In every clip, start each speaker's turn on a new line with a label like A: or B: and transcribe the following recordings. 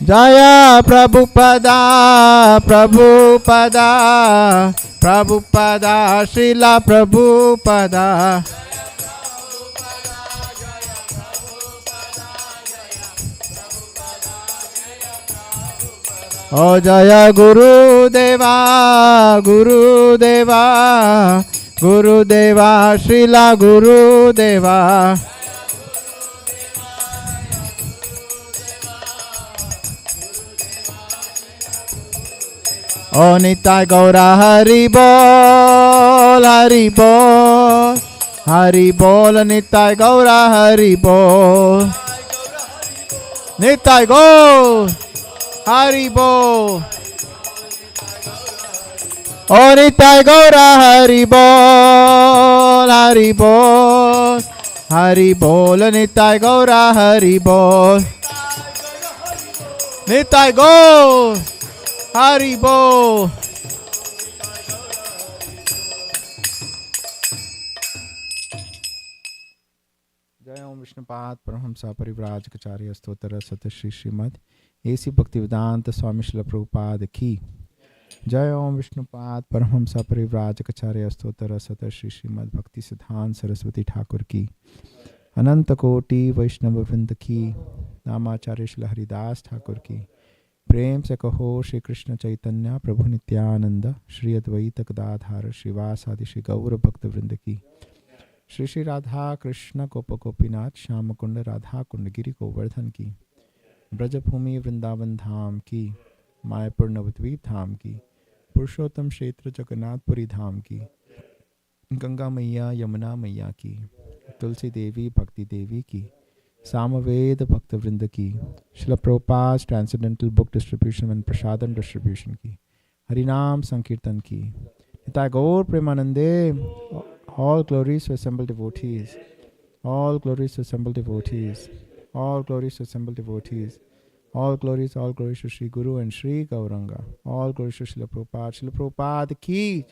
A: Jaya Prabhupada, Prabhupada, Prabhupada, Srila Prabhupada. Oh Jaya Guru Deva, Guru Deva, Guru Deva, Srila Guru Deva. Oh Nitai Gaura Hari Bol, Hari Bol, Hari Bol, Nitai Gaura Hari Bol. Nitai Gaur Hari Bol. Oh Nitai Gaura Hari Bol, Hari Bol, Hari Bol, Nitai Gaura Hari Bol. Nitai Gaur Hari Bol. जय ओम विष्णुपाद परमहंसा परिव्राजकाचार्य स्तोत्र सत Shri Shrimad AC Bhaktivedanta स्वामी श्रील प्रभुपाद की जय ओम विष्णुपाद परमहंसा परिव्राजकाचार्य स्तोत्र सत श्री श्रीमद भक्ति सिद्धांत सरस्वती ठाकुर की अनंत कोटि वैष्णव वृंद की नामाचार्य श्री हरिदास ठाकुर की प्रेम से कहो श्री कृष्ण चैतन्य प्रभु नित्यानंद श्री अद्वैत गदाधार श्रीवास आदि श्री गौर भक्त वृंद की श्री श्री राधा कृष्ण गोप गोपीनाथ श्याम कुंड राधा कुंड गिरी गोवर्धन की ब्रजभूमि वृंदावन धाम की मायापुर नवद्वीप धाम की पुरुषोत्तम क्षेत्र जगन्नाथपुरी धाम की गंगा मैया यमुना मैया की तुलसी देवी भक्ति देवी की सामवेद भक्त वृंद की Srila Prabhupada transcendental book distribution and prasadam distribution की हरिनाम संकीर्तन की निताय गौर प्रेमानंदे. All glories to assembled devotees. All glories to assembled devotees. All glories to assembled devotees. All glories to Sri Guru and Sri Gauranga. All glories to Srila Prabhupada. Srila Prabhupada ki.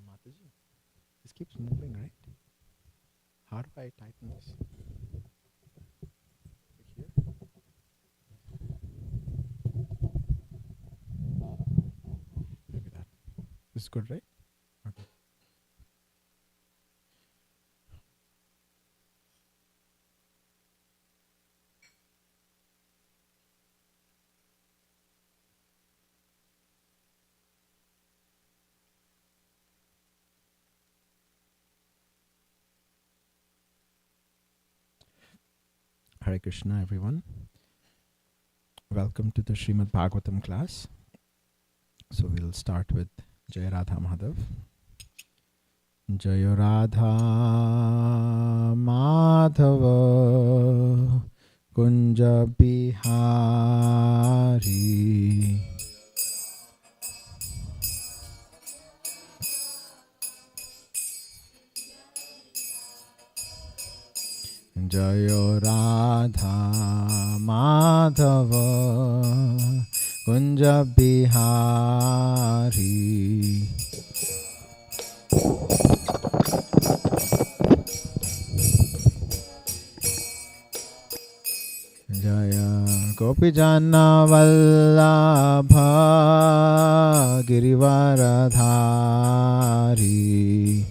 A: Mataji, this keeps moving, right? How do I tighten this? Here? Maybe that. This is good, right? Okay. Hare Krishna, everyone. Welcome to the Srimad Bhagavatam class. So we'll start with Jai Radha Madhav. Jai Radha Madhava Kunja Bihari Jai Radha Madhava Kunja Bihari Jaya Gopijana Vallabha Girivaradhari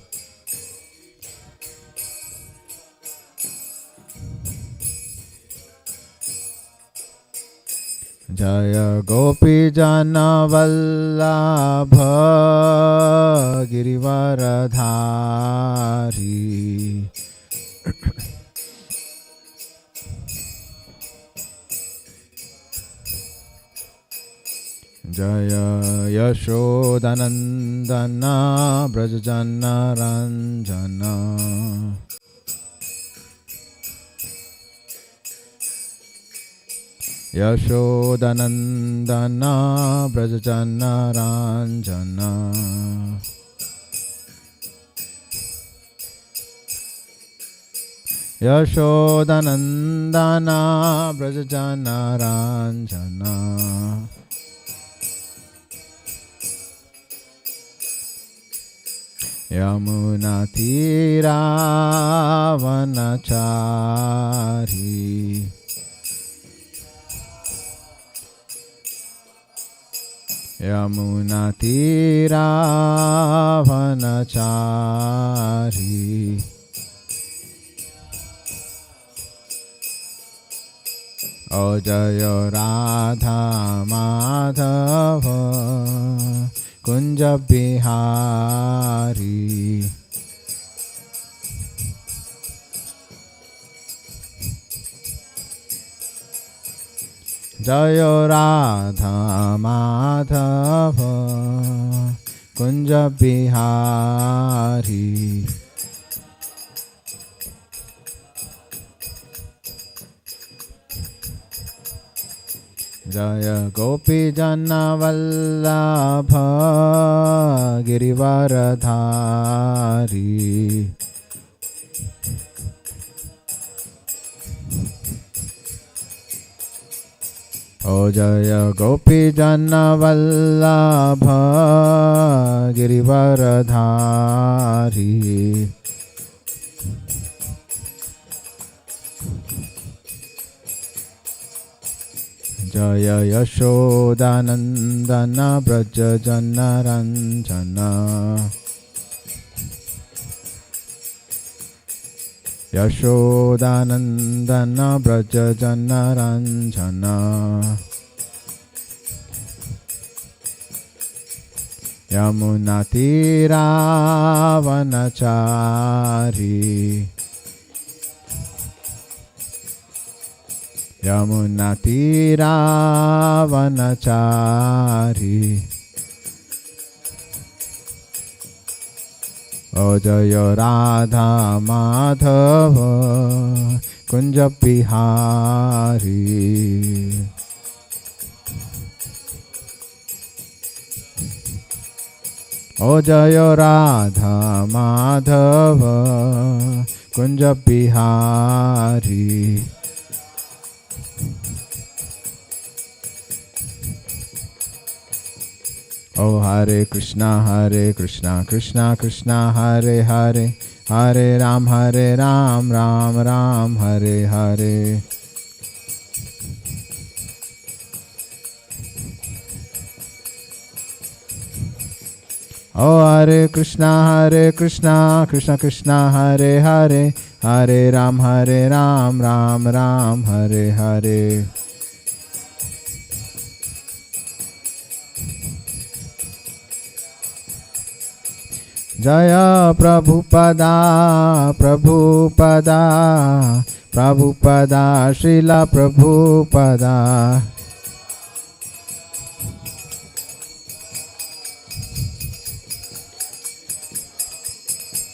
A: Jaya Gopijana Vallabha Girivaradhari Jaya Yashodanandana Brajajana Ranjana Yashodanandana Brajajana Ranjana Yashodanandana Brajajana Ranjana Yamuna Tira Vanachari Yamuna Tira Vanachari O Jaya Radha Madhava Kunja Bihari Jaya Radha Madhava Kunja Bihari Jaya Gopijana Vallabha Girivaradhari O Jaya Gopijana Vallabha Girivaradhari Jaya Yashodanandana Brajajana Ranjana Yashodanandana Brajajana Ranjana Yamuna Tira Vanachari Yamuna Tira Vanachari O Jaya Radha Madhava Kunja Bihari O Jaya Radha Madhava Kunja Bihari Oh Hare Krishna Krishna Krishna Hare Hare, Hare Ram Ram Ram Hare Hare. Oh Hare Krishna Krishna Krishna Hare Hare, Hare Ram Ram Ram Hare Hare. Jaya Prabhupada Prabhupada Prabhupada Srila Prabhupada.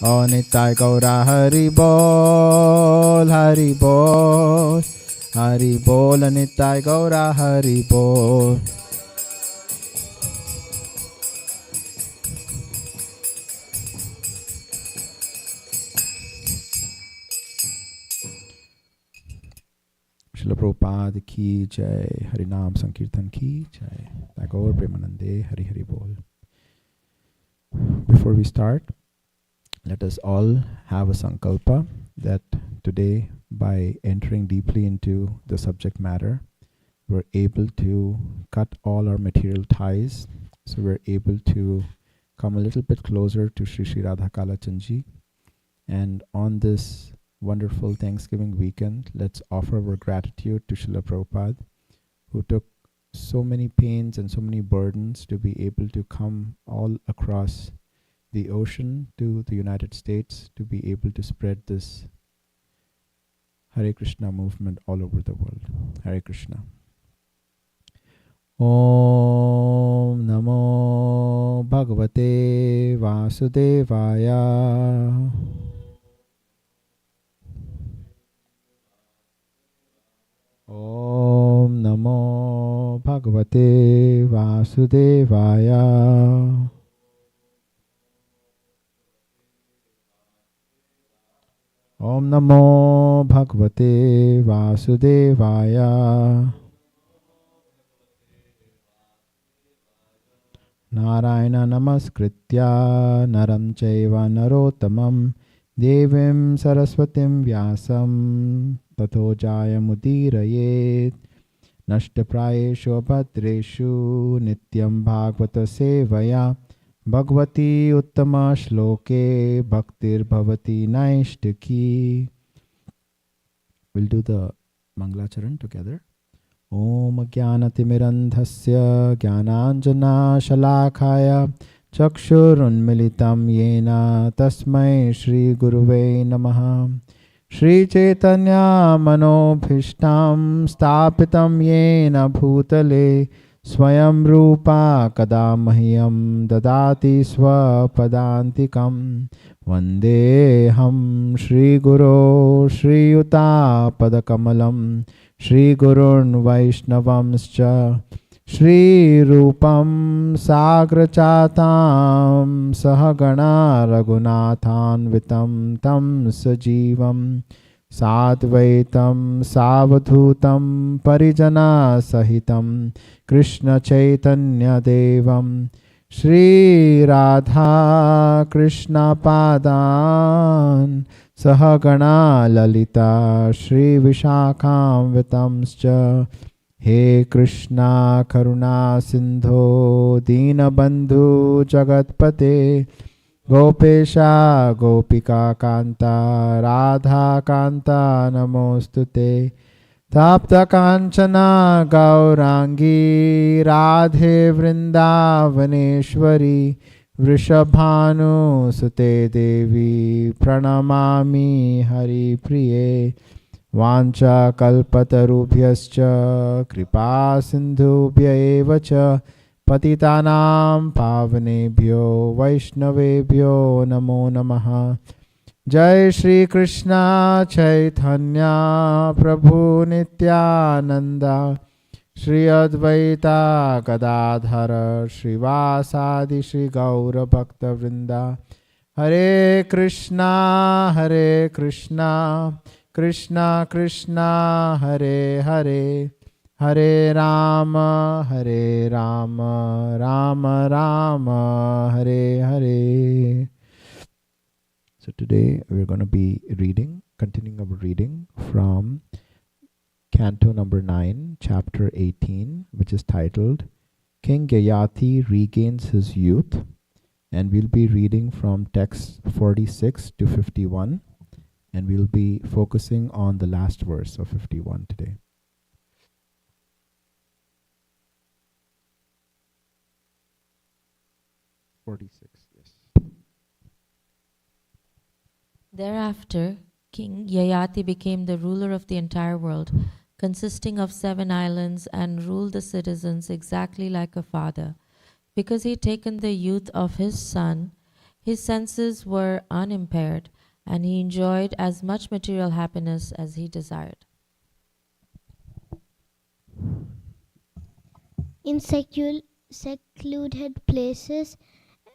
A: Oh Nitai Gaura Hari Bol Hari Bol Hari Bol Nitai Gaura Hari Bol. Srila Prabhupada ki jai, Harinam Sankirtan ki jai, Tagore Premanande, Hari Hari Bol. Before we start, let us all have a sankalpa that today, by entering deeply into the subject matter, we're able to cut all our material ties. So we're able to come a little bit closer to Sri Sri Radha Kalachandji. And on this wonderful Thanksgiving weekend, let's offer our gratitude to Srila Prabhupada, who took so many pains and so many burdens to be able to come all across the ocean to the United States to be able to spread this Hare Krishna movement all over the world. Hare Krishna. Om Namo Bhagavate Vasudevaya. Om Namo Bhagavate Vasudevaya. Om Namo Bhagavate Vasudevaya. Narayana Namaskritya Naram Chaiva Narottamam Devim Saraswatim Vyasam Tato Jayamudirayet Nashtaprayeshu Bhadreshu Nityam Bhagavata Sevaya Bhagavati Uttama Shloke Bhaktir Bhavati Naishtaki. We'll do the Mangalacharan together. Om Jnanatimirandhasya Jnananjana Shalakaya Chakshurunmilitam Yena Tasmai Shri Guruve Namaha. Shri Chaitanya Manobhishtam Stapitam Yena Bhutale Swayam Rupa Kadamahyam Dadati Swapadantikam. Vandeham Shri Guru Shri Yuta Padakamalam Shri Gurun Vaishnavamscha Shri Rupam Sagrachatam Sahagana Raghunathan Vitam Tam Sajivam Sadvaitam Savadhutam Parijana Sahitam Krishna Chaitanya Devam Shri Radha Krishna Padan Sahagana Lalita Shri Vishakam Vitamscha. He Krishna Karuna Sindho Dinabandhu Jagatpate Gopesha Gopika Kanta Radha Kanta Namostute. Tapta Kanchana Gaurangi Radhe Vrindavaneshwari Vrishabhanu Sute Devi Pranamami Hari Priye. Vancha kalpatarubhyascha kripa sindhubhya eva cha patitanam pavanebhyo vaishnavebhyo namo namaha. Jai Shri Krishna Chaitanya Prabhu Nityananda Shri Advaita Gadadhara Srivasadi Shri Gaura Bhakta Vrinda. Hare Krishna Krishna Krishna Hare Hare Hare Rama, Hare Rama, Rama Rama, Hare Hare. So today we're going to be continuing our reading from Canto number 9, chapter 18, which is titled King Yayati Regains His Youth. And we'll be reading from texts 46 to 51. And we'll be focusing on the last verse of 51 today. Yes.
B: Thereafter, King Yayati became the ruler of the entire world, consisting of 7 islands, and ruled the citizens exactly like a father. Because he had taken the youth of his son, his senses were unimpaired, and he enjoyed as much material happiness as he desired.
C: In secluded places,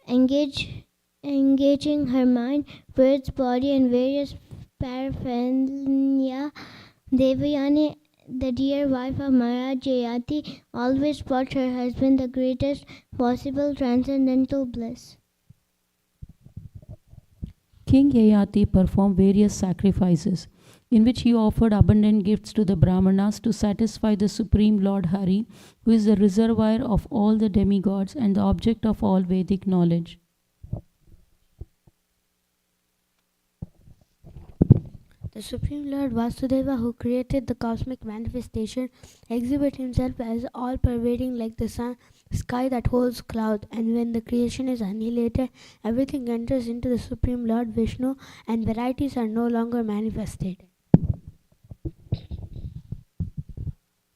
C: engaging her mind, words, body, and various paraphernalia, Devayani, the dear wife of Maharaj Yayati, always brought her husband the greatest possible transcendental bliss.
D: King Yayati performed various sacrifices, in which he offered abundant gifts to the Brahmanas to satisfy the Supreme Lord Hari, who is the reservoir of all the demigods and the object of all Vedic knowledge.
E: The Supreme Lord Vasudeva, who created the cosmic manifestation, exhibits himself as all-pervading like the sky that holds clouds, and when the creation is annihilated, everything enters into the Supreme Lord Vishnu, and varieties are no longer manifested.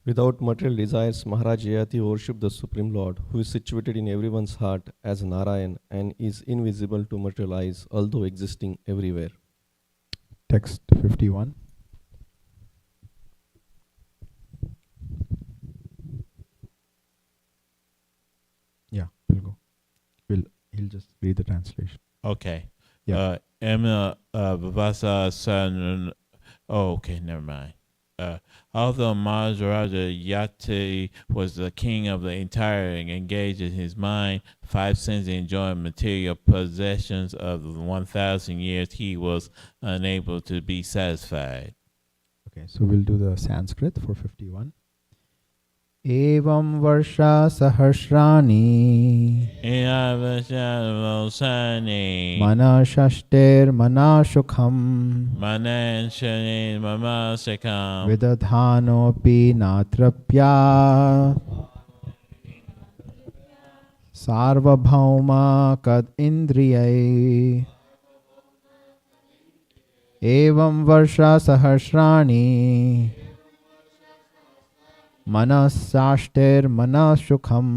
F: Without material desires, Maharaj Yayati worshipped the Supreme Lord, who is situated in everyone's heart as Narayan and is invisible to material eyes, although existing everywhere.
A: Text 51. Yeah, we'll go. He'll just read the translation.
G: Okay.
A: Yeah.
G: Emma Vavasa San. Oh, okay, never mind. Although Maharaja Yati was the king of the entire and engaged in his mind, 5 senses enjoying material possessions of 1,000 years, he was unable to be satisfied.
A: Okay, so we'll do the Sanskrit for 51. Evam varsha sahasrani mana shashter mana sukham vidadhanopi natrapya sarvabhauma kad indriyai evam varsha sahasrani manasashter manasukham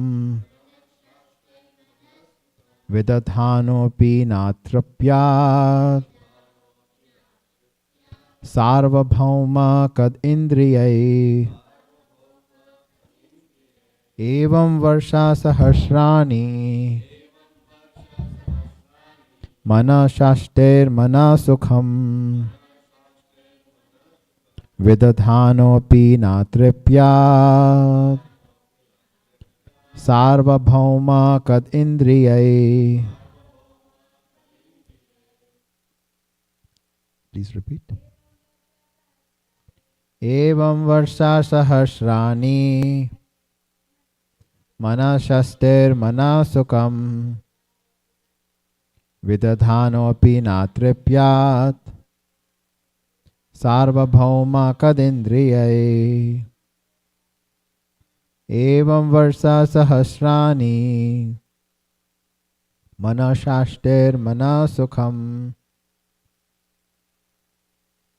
A: vidadhanopi natrapyat sarvabhauma kad indriyai evam varsha sahasrani manashashter manasukham vidadhanopi natripyat sarvabhauma kad indriyai. Please repeat. Evam varsha sahasrani manashaster manasukam vidadhanopi natripyat sarvabhauma kadindriyai evam varsa sahasrani manashashter manasukham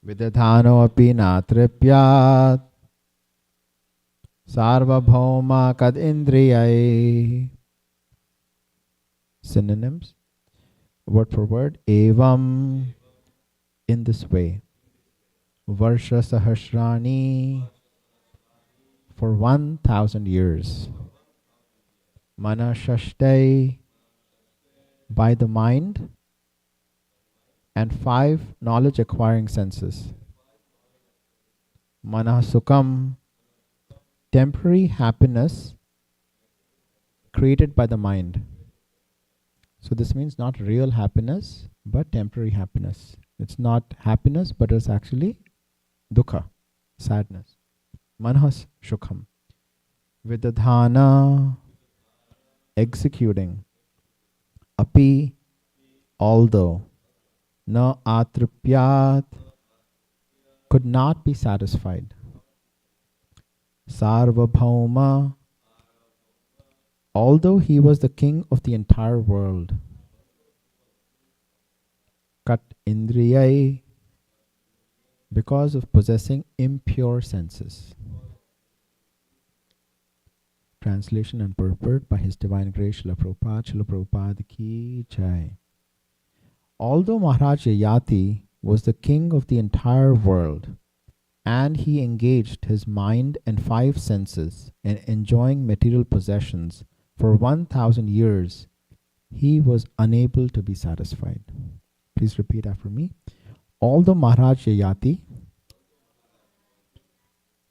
A: vidadhanopi natripyat sarvabhauma kadindriyai. Synonyms, word for word. Evam, in this way. Varsha sahasrani, for 1,000 years. Manashashtai, by the mind, and 5 knowledge acquiring senses. Manasukam, temporary happiness created by the mind. So this means not real happiness, but temporary happiness. It's not happiness, but it's actually dukkha, sadness. Manhas shukham. Vidadhana, executing. Api, although. Na atripyat, could not be satisfied. Sarvabhauma, although he was the king of the entire world. Kat indriyai, because of possessing impure senses. Translation and purport by His Divine Grace Srila Prabhupada ki jai. Although Maharaj Yayati was the king of the entire world, and he engaged his mind and 5 senses in enjoying material possessions for 1,000 years, he was unable to be satisfied. Please repeat after me. Although Maharaj Yayati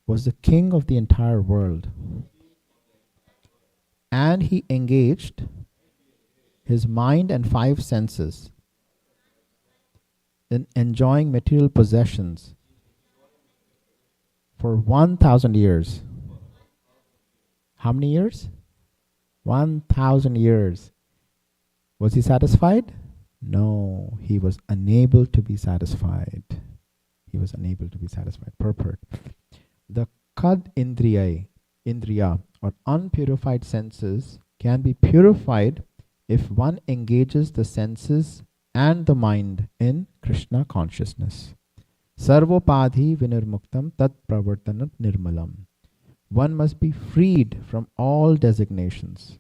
A: was the king of the entire world, and he engaged his mind and 5 senses in enjoying material possessions for 1,000 years. How many years? 1,000 years. Was he satisfied? No, he was unable to be satisfied. He was unable to be satisfied. Purport. The kad indriya or unpurified senses can be purified if one engages the senses and the mind in Krishna consciousness. Sarvopadhi vinirmuktam tat pravartanat nirmalam. One must be freed from all designations.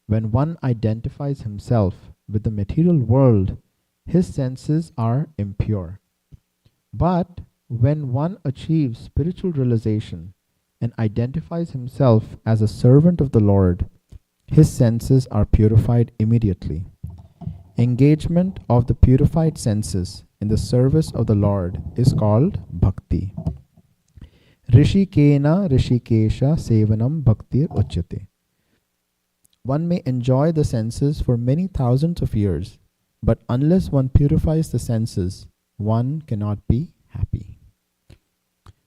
A: When one identifies himself with the material world, his senses are impure. But when one achieves spiritual realization and identifies himself as a servant of the Lord, his senses are purified immediately. Engagement of the purified senses in the service of the Lord is called bhakti. Rishikena rishikesha sevanam bhaktir uchyate. One may enjoy the senses for many thousands of years, but unless one purifies the senses, one cannot be happy.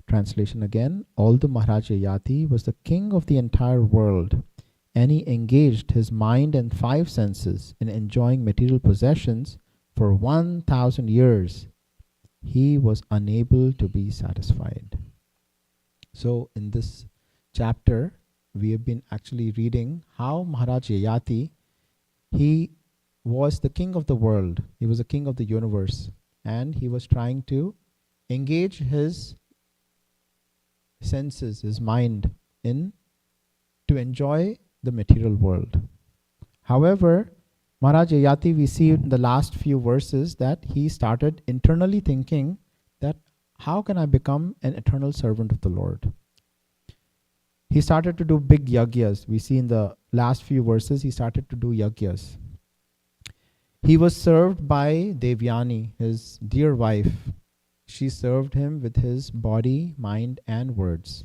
A: Translation again. Although Maharaj Yayati was the king of the entire world, and he engaged his mind and 5 senses in enjoying material possessions for 1,000 years, he was unable to be satisfied. So in this chapter, we have been actually reading how Maharaj Yayati, he was the king of the world. He was the king of the universe. And he was trying to engage his senses, his mind, in to enjoy the material world. However, Maharaj Yayati, we see in the last few verses that he started internally thinking that how can I become an eternal servant of the Lord? He started to do big yagyas. We see in the last few verses, he started to do yagyas. He was served by Devyani, his dear wife. She served him with his body, mind, and words.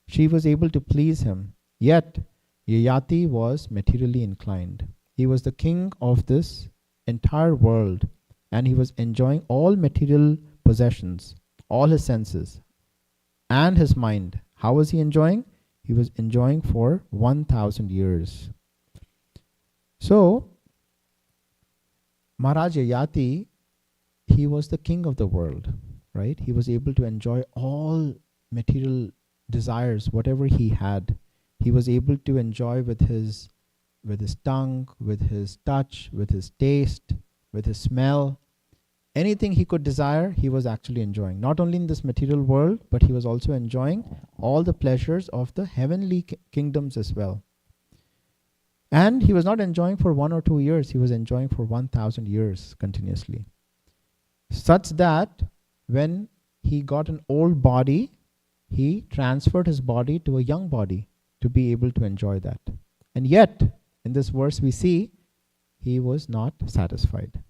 A: She was able to please him. Yet, Yayati was materially inclined. He was the king of this entire world, and he was enjoying all material possessions, all his senses, and his mind. How was he enjoying? He was enjoying for 1,000 years. So, Maharaj Yayati, he was the king of the world, right? He was able to enjoy all material desires, whatever he had. He was able to enjoy with his tongue, with his touch, with his taste, with his smell. Anything he could desire, he was actually enjoying. Not only in this material world, but he was also enjoying all the pleasures of the heavenly kingdoms as well. And he was not enjoying for 1 or 2 years. He was enjoying for 1,000 years continuously. Such that when he got an old body, he transferred his body to a young body to be able to enjoy that. And yet, in this verse we see, he was not satisfied.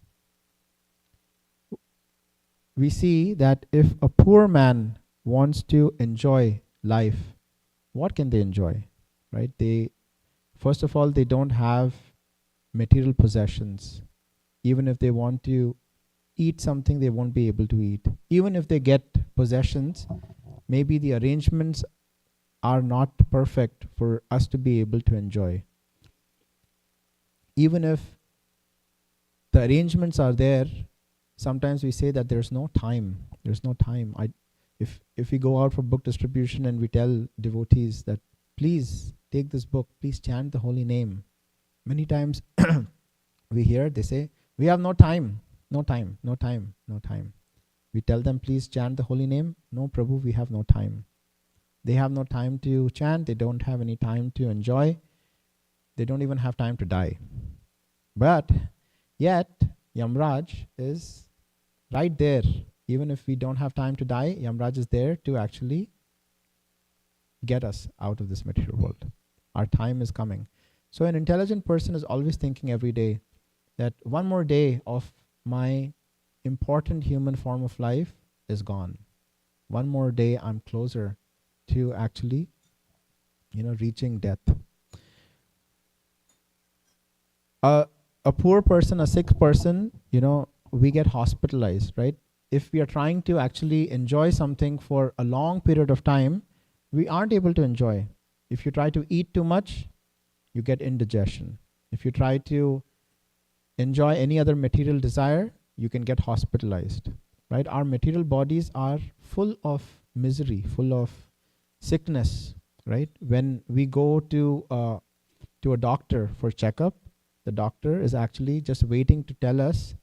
A: We see that if a poor man wants to enjoy life, what can they enjoy, right? They, first of all, they don't have material possessions. Even if they want to eat something, they won't be able to eat. Even if they get possessions, maybe the arrangements are not perfect for us to be able to enjoy. Even if the arrangements are there, sometimes we say that there's no time. There's no time. If we go out for book distribution and we tell devotees that please take this book, please chant the holy name, many times we hear they say, we have no time, no time, no time, no time. We tell them, please chant the holy name. No, Prabhu, we have no time. They have no time to chant. They don't have any time to enjoy. They don't even have time to die. But yet, Yamraj is right there. Even if we don't have time to die, Yamraj is there to actually get us out of this material world. Our time is coming. So an intelligent person is always thinking every day that one more day of my important human form of life is gone. One more day I'm closer to actually, reaching death. A poor person, a sick person, we get hospitalized, right? If we are trying to actually enjoy something for a long period of time, we aren't able to enjoy. If you try to eat too much, you get indigestion. If you try to enjoy any other material desire, you can get hospitalized, right? Our material bodies are full of misery, full of sickness, right? When we go to a doctor for checkup, the doctor is actually just waiting to tell us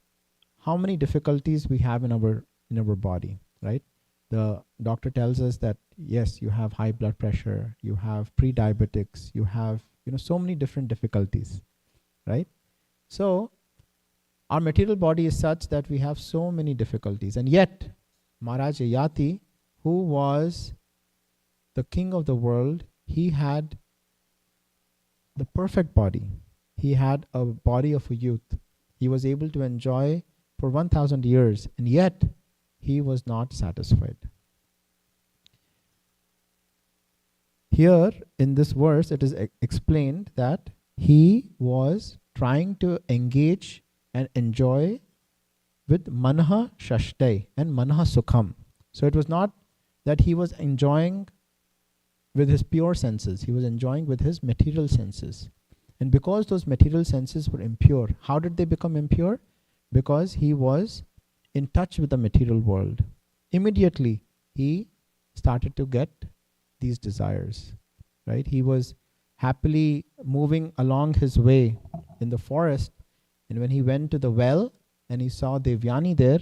A: how many difficulties we have in our body, right? The doctor tells us that yes, you have high blood pressure, you have pre-diabetics, you have so many different difficulties, right? So our material body is such that we have so many difficulties, and yet Maharaj Yati, who was the king of the world, he had the perfect body. He had a body of a youth. He was able to enjoy for 1,000 years, and yet he was not satisfied. Here in this verse, it is explained that he was trying to engage and enjoy with manaha shashtai and manaha sukham. So it was not that he was enjoying with his pure senses. He was enjoying with his material senses. And because those material senses were impure, how did they become impure? Because he was in touch with the material world. Immediately, he started to get these desires, right? He was happily moving along his way in the forest, and when he went to the well and he saw Devyani there,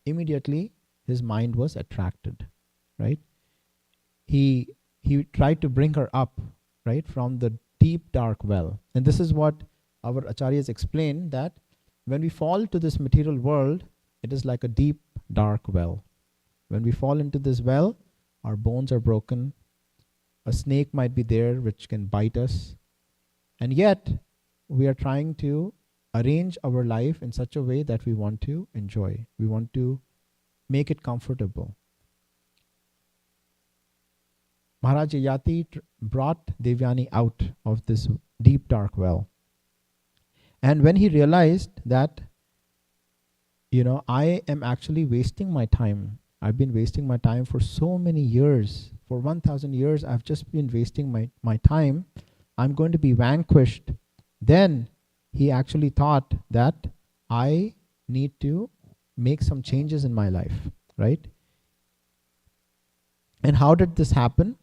A: immediately his mind was attracted, right? He tried to bring her up, right, from the deep dark well. And this is what our acharyas explain, that when we fall to this material world, it is like a deep dark well. When we fall into this well, our bones are broken. A snake might be there which can bite us. And yet, we are trying to arrange our life in such a way that we want to enjoy. We want to make it comfortable. Maharaj Yati brought Devyani out of this deep dark well. And when he realized that, I am actually wasting my time. I've been wasting my time for so many years. For 1,000 years, I've just been wasting my time. I'm going to be vanquished. Then he actually thought that I need to make some changes in my life, right? And how did this happen?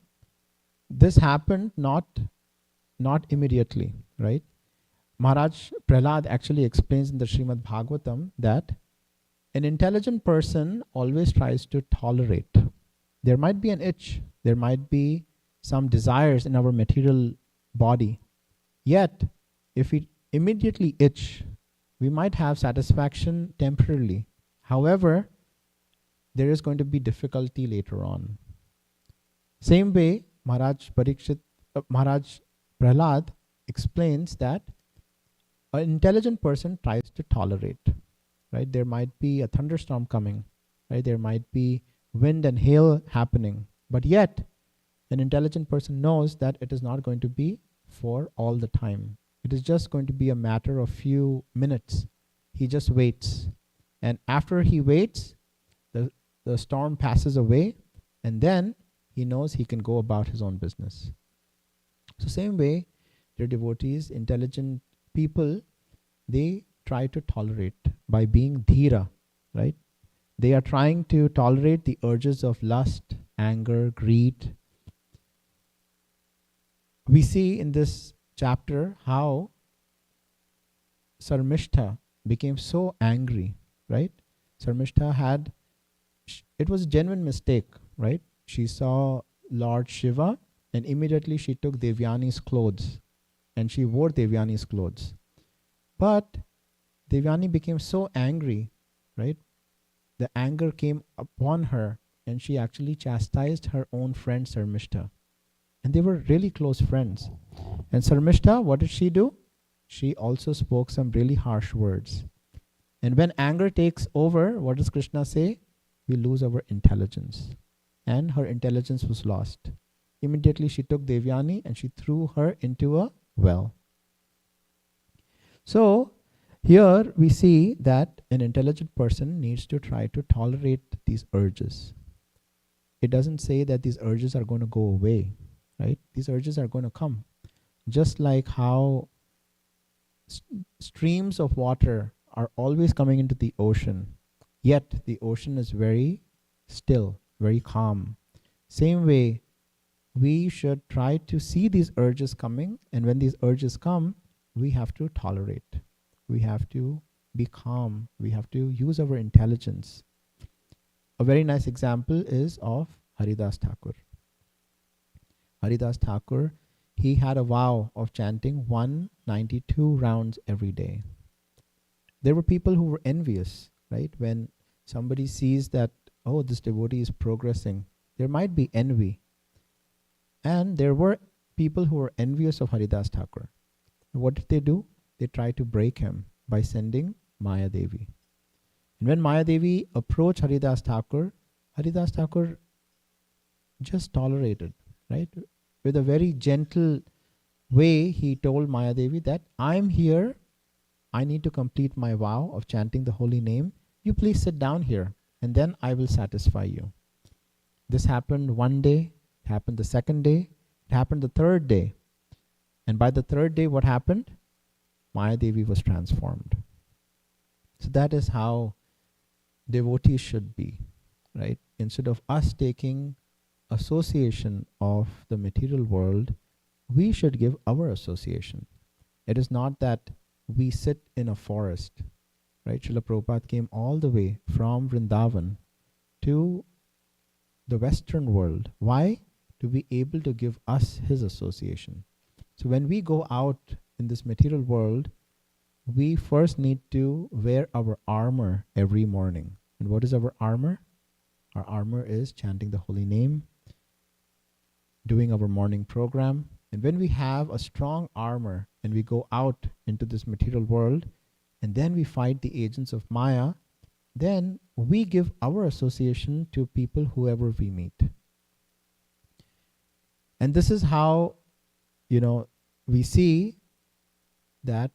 A: This happened not immediately, right? Maharaj Prahlad actually explains in the Srimad Bhagavatam that an intelligent person always tries to tolerate. There might be an itch, there might be some desires in our material body. Yet, if we immediately itch, we might have satisfaction temporarily. However, there is going to be difficulty later on. Same way, Maharaj Prahlad explains that an intelligent person tries to tolerate, right? There might be a thunderstorm coming, right? There might be wind and hail happening, but yet An intelligent person knows that it is not going to be for all the time. It is just going to be a matter of few minutes. He just waits. And after he waits, the storm passes away, and then he knows he can go about his own business. So same way, dear devotees, intelligent people, they try to tolerate by being dhira, right? They are trying to tolerate the urges of lust, anger, greed. We see in this chapter how Sarmishtha became so angry, right? Sarmishtha had, it was a genuine mistake, right? She saw Lord Shiva and immediately she took Devyani's clothes and she wore Devyani's clothes. But Devyani became so angry, right? The anger came upon her and she actually chastised her own friend Sarmishtha. And they were really close friends. And Sarmishtha, what did she do? She also spoke some really harsh words. And when anger takes over, what does Krishna say? We lose our intelligence. And her intelligence was lost. Immediately she took Devyani and she threw her into a well. So here we see that an intelligent person needs to try to tolerate these urges. It doesn't say that these urges are going to go away, right? These urges are going to come. Just like how streams of water are always coming into the ocean, yet the ocean is very still, very calm. Same way, we should try to see these urges coming, and when these urges come, we have to tolerate. We have to be calm. We have to use our intelligence. A very nice example is of Haridas Thakur. Haridas Thakur, he had a vow of chanting 192 rounds every day. There were people who were envious, right? When somebody sees that, oh, this devotee is progressing, there might be envy. And there were people who were envious of Haridas Thakur. What did they do? They tried to break him by sending Maya Devi. And when Maya Devi approached Haridas Thakur just tolerated, right? With a very gentle way, he told Maya Devi that I'm here, I need to complete my vow of chanting the holy name. You please sit down here and then I will satisfy you. This happened one day, it happened the second day, it happened the third day. And by the third day, what happened? Maya Devi was transformed. So that is how devotees should be, right? Instead of us taking association of the material world, we should give our association. It is not that we sit in a forest, right? Srila Prabhupada came all the way from Vrindavan to the Western world. Why? To be able to give us his association. So when we go out in this material world, we first need to wear our armor every morning. And what is our armor? Our armor is chanting the holy name, doing our morning program. And when we have a strong armor and we go out into this material world, and then we fight the agents of Maya, then we give our association to people whoever we meet. And this is how, we see that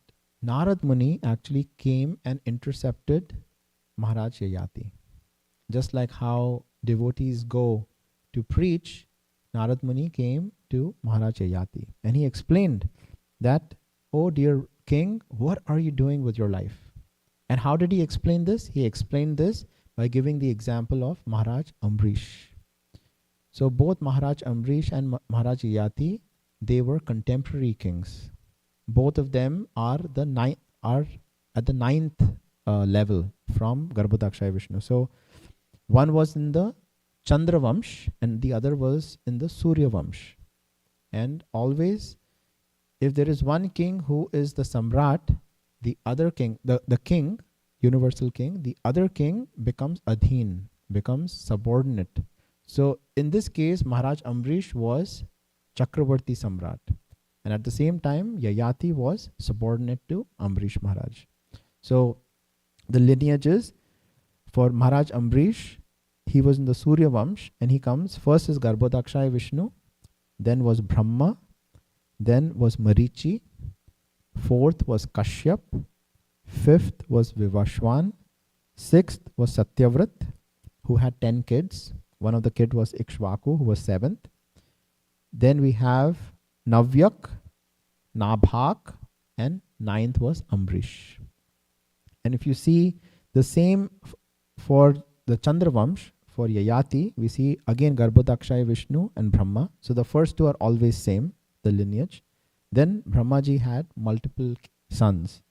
A: Narad Muni actually came and intercepted Maharaj Yayati. Just like how devotees go to preach, Narad Muni came to Maharaj Yayati and he explained that, oh dear king, what are you doing with your life? And how did he explain this? He explained this by giving the example of Maharaj Ambrish. So both Maharaj Ambrish and Maharaj Yayati, they were contemporary kings. Both of them are at the ninth level from Garbhodakshaya Vishnu. So one was in the Chandra Vamsh and the other was in the Surya Vamsh. And always, if there is one king who is the Samrat, the other king, the king, universal king, the other king becomes Adhin, becomes subordinate. So in this case, Maharaj Ambrish was Chakravarti Samrat. And at the same time, Yayati was subordinate to Ambrish Maharaj. So the lineages for Maharaj Ambrish, he was in the Surya Vamsh and he comes, first is Garbhodakshaya Vishnu then was Brahma, then was Marichi, fourth was Kashyap, fifth was Vivashwan, sixth was Satyavrat, who had 10 kids. One of the kids was Ikshvaku, who was seventh. Then we have Navyak, Nabhak, and ninth was Ambrish. And if you see the same for the Chandravamsh, for Yayati, we see again Garbhodakshay, Vishnu and Brahma. So the first two are always same, the lineage. Then Brahmaji had multiple sons.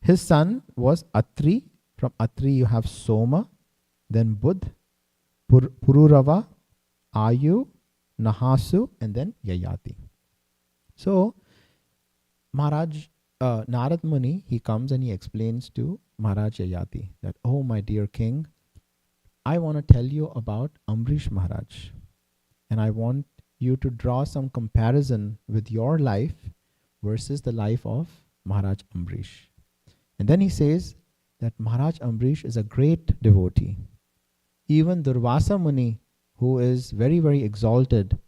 A: His son was Atri. From Atri you have Soma, then Budh, Pururava, Ayu, Nahasu, and then Yayati. So Maharaj Narad Muni, he comes and he explains to Maharaj Yayati that, oh my dear king, I want to tell you about Ambrish Maharaj, and I want you to draw some comparison with your life versus the life of Maharaj Ambrish. And then he says that Maharaj Ambrish is a great devotee. Even Durvasa Muni, who is very, very exalted,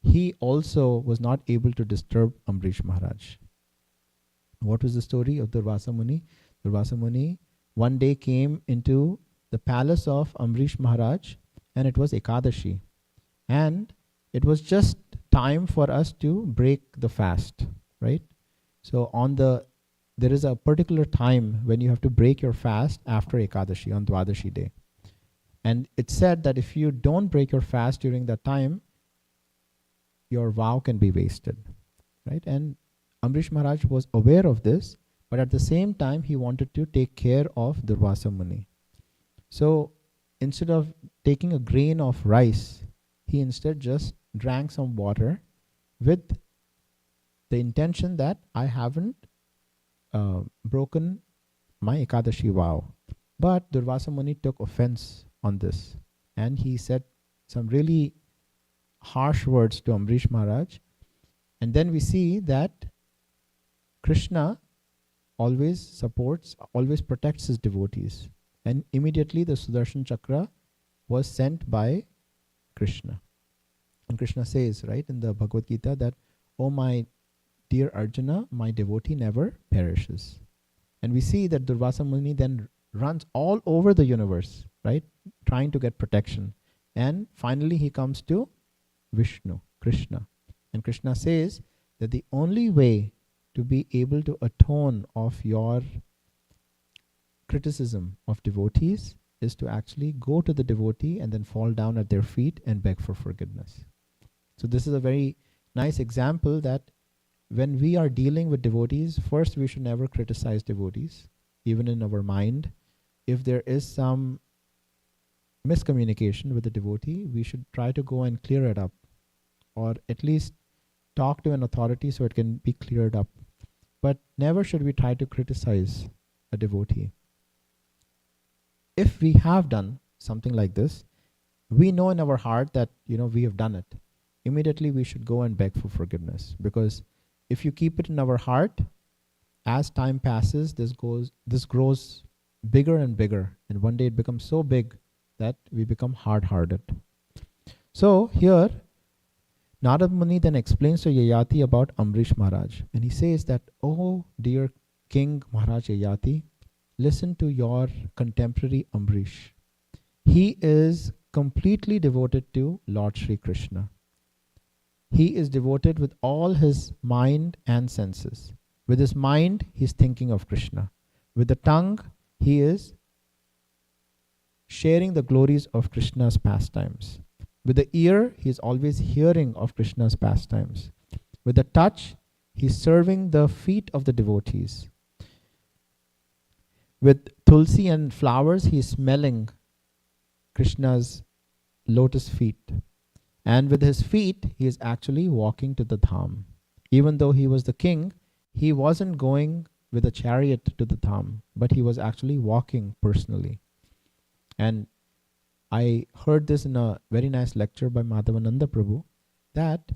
A: he also was not able to disturb Ambrish Maharaj. What was the story of Durvasa Muni? Durvasa Muni one day came into the palace of Ambrish Maharaj, and it was Ekadashi. And it was just time for us to break the fast, right? So there is a particular time when you have to break your fast after Ekadashi, on Dwadashi day. And it's said that if you don't break your fast during that time, your vow can be wasted, right? And Ambrish Maharaj was aware of this, but at the same time, he wanted to take care of Durvasa Muni. So instead of taking a grain of rice, he instead just drank some water with the intention that I haven't broken my Ekadashi vow. But Durvasa Muni took offense on this, and he said some really harsh words to Ambrish Maharaj. And then we see that Krishna always protects his devotees. And immediately the Sudarshan Chakra was sent by Krishna. And Krishna says, right, in the Bhagavad Gita that, oh my dear Arjuna, my devotee never perishes. And we see that Durvasa Muni then runs all over the universe, right, trying to get protection. And finally he comes to Vishnu, Krishna. And Krishna says that the only way to be able to atone of your criticism of devotees is to actually go to the devotee and then fall down at their feet and beg for forgiveness. So this is a very nice example that when we are dealing with devotees, first we should never criticize devotees, even in our mind. If there is some miscommunication with the devotee, we should try to go and clear it up, or at least talk to an authority so it can be cleared up. But never should we try to criticize a devotee. If we have done something like this, we know in our heart that we have done it. Immediately we should go and beg for forgiveness, because if you keep it in our heart, as time passes, this grows bigger and bigger, and one day it becomes so big that we become hard-hearted. So here Narad Muni then explains to Yayati about Ambrish Maharaj, and he says that, oh dear King Maharaj Yayati, listen to your contemporary Ambrish. He is completely devoted to Lord Shri Krishna. He is devoted with all his mind and senses. With his mind, he is thinking of Krishna. With the tongue, he is sharing the glories of Krishna's pastimes. With the ear, he is always hearing of Krishna's pastimes. With the touch, he is serving the feet of the devotees. With tulsi and flowers, he is smelling Krishna's lotus feet. And with his feet, he is actually walking to the dham. Even though he was the king, he wasn't going with a chariot to the dham, but he was actually walking personally. And I heard this in a very nice lecture by Madhavananda Prabhu, that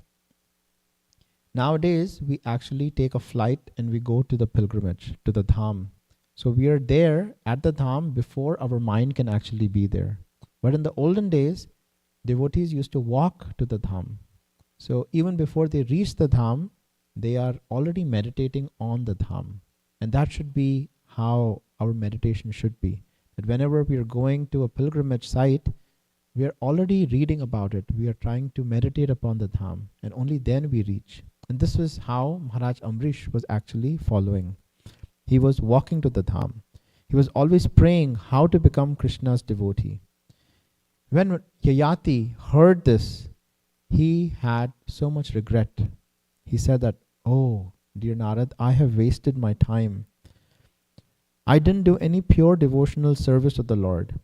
A: nowadays we actually take a flight and we go to the pilgrimage, to the dham. So we are there at the dham before our mind can actually be there. But in the olden days, devotees used to walk to the dham. So even before they reach the Dham, they are already meditating on the Dham. And that should be how our meditation should be. That whenever we are going to a pilgrimage site, we are already reading about it. We are trying to meditate upon the Dham, and only then we reach. And this was how Maharaj Amrish was actually following. He was walking to the Dham. He was always praying how to become Krishna's devotee. When Yayati heard this, he had so much regret. He said that, oh, dear Narad, I have wasted my time. I didn't do any pure devotional service to the Lord.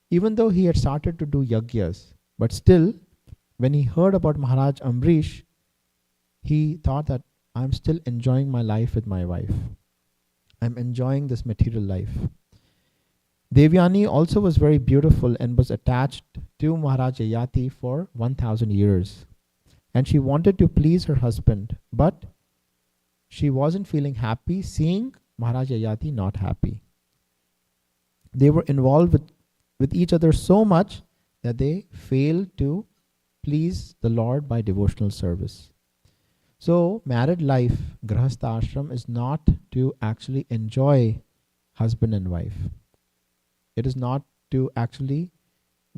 A: Even though he had started to do yagyas, but still, when he heard about Maharaj Amrish, he thought that I'm still enjoying my life with my wife. I'm enjoying this material life. Devyani also was very beautiful and was attached to Maharaj Yayati for 1000 years. And she wanted to please her husband, but she wasn't feeling happy seeing Maharaj Yayati not happy. They were involved with each other so much that they failed to please the Lord by devotional service. So married life, grahastha ashram, is not to actually enjoy husband and wife. It is not to actually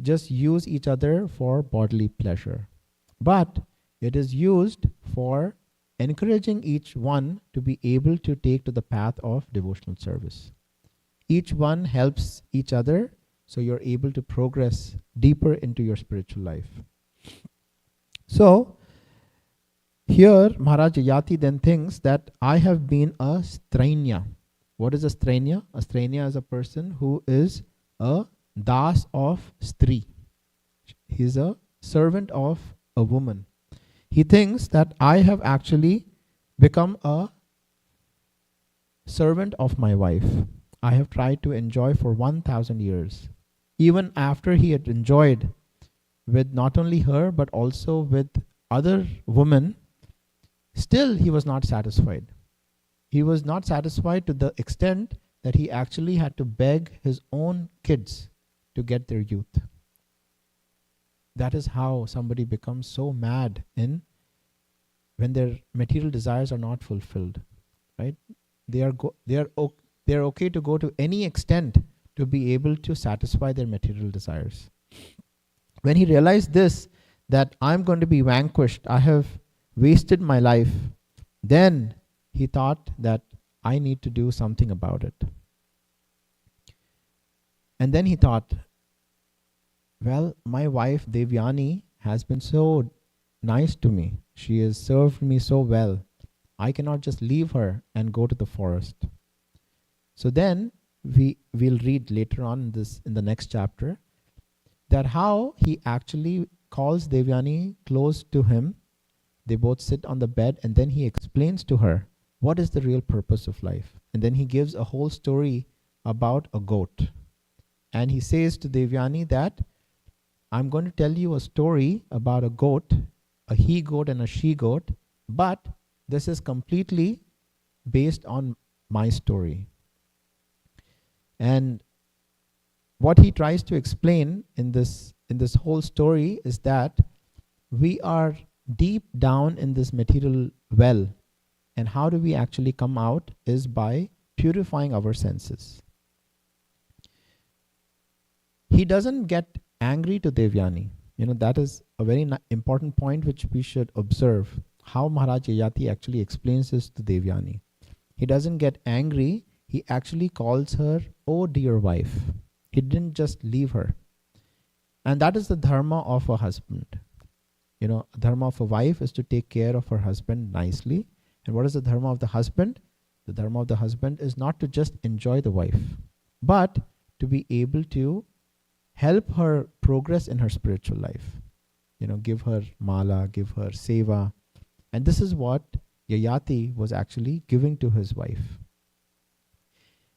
A: just use each other for bodily pleasure, but it is used for encouraging each one to be able to take to the path of devotional service. Each one helps each other, so you're able to progress deeper into your spiritual life. So here Maharaj Yayati then thinks that I have been a strainya. What is a strainya? A strainya is a person who is a das of stri. He is a servant of a woman. He thinks that I have actually become a servant of my wife. I have tried to enjoy for 1000 years. Even after he had enjoyed with not only her but also with other women, still he was not satisfied. He was not satisfied to the extent that he actually had to beg his own kids to get their youth. That is how somebody becomes so mad in when their material desires are not fulfilled, right? They are okay to go to any extent to be able to satisfy their material desires. When he realized this, that I'm going to be vanquished, I have wasted my life, then he thought that I need to do something about it. And then he thought, well, my wife Devyani has been so nice to me. She has served me so well. I cannot just leave her and go to the forest. So then we'll read later on in the next chapter that how he actually calls Devyani close to him. They both sit on the bed, and then he explains to her what is the real purpose of life. And then he gives a whole story about a goat. And he says to Devyani that I'm going to tell you a story about a goat, a he goat and a she goat, but this is completely based on my story. And what he tries to explain in this whole story is that we are deep down in this material well, and how do we actually come out is by purifying our senses. He doesn't get angry to Devyani. That is a very important point which we should observe, how Maharaj Yayati actually explains this to Devyani. He doesn't get angry, he actually calls her, oh dear wife. He didn't just leave her. And that is the dharma of a husband. Dharma of a wife is to take care of her husband nicely. And what is the dharma of the husband? The dharma of the husband is not to just enjoy the wife, but to be able to help her progress in her spiritual life. Give her mala, give her seva. And this is what Yayati was actually giving to his wife.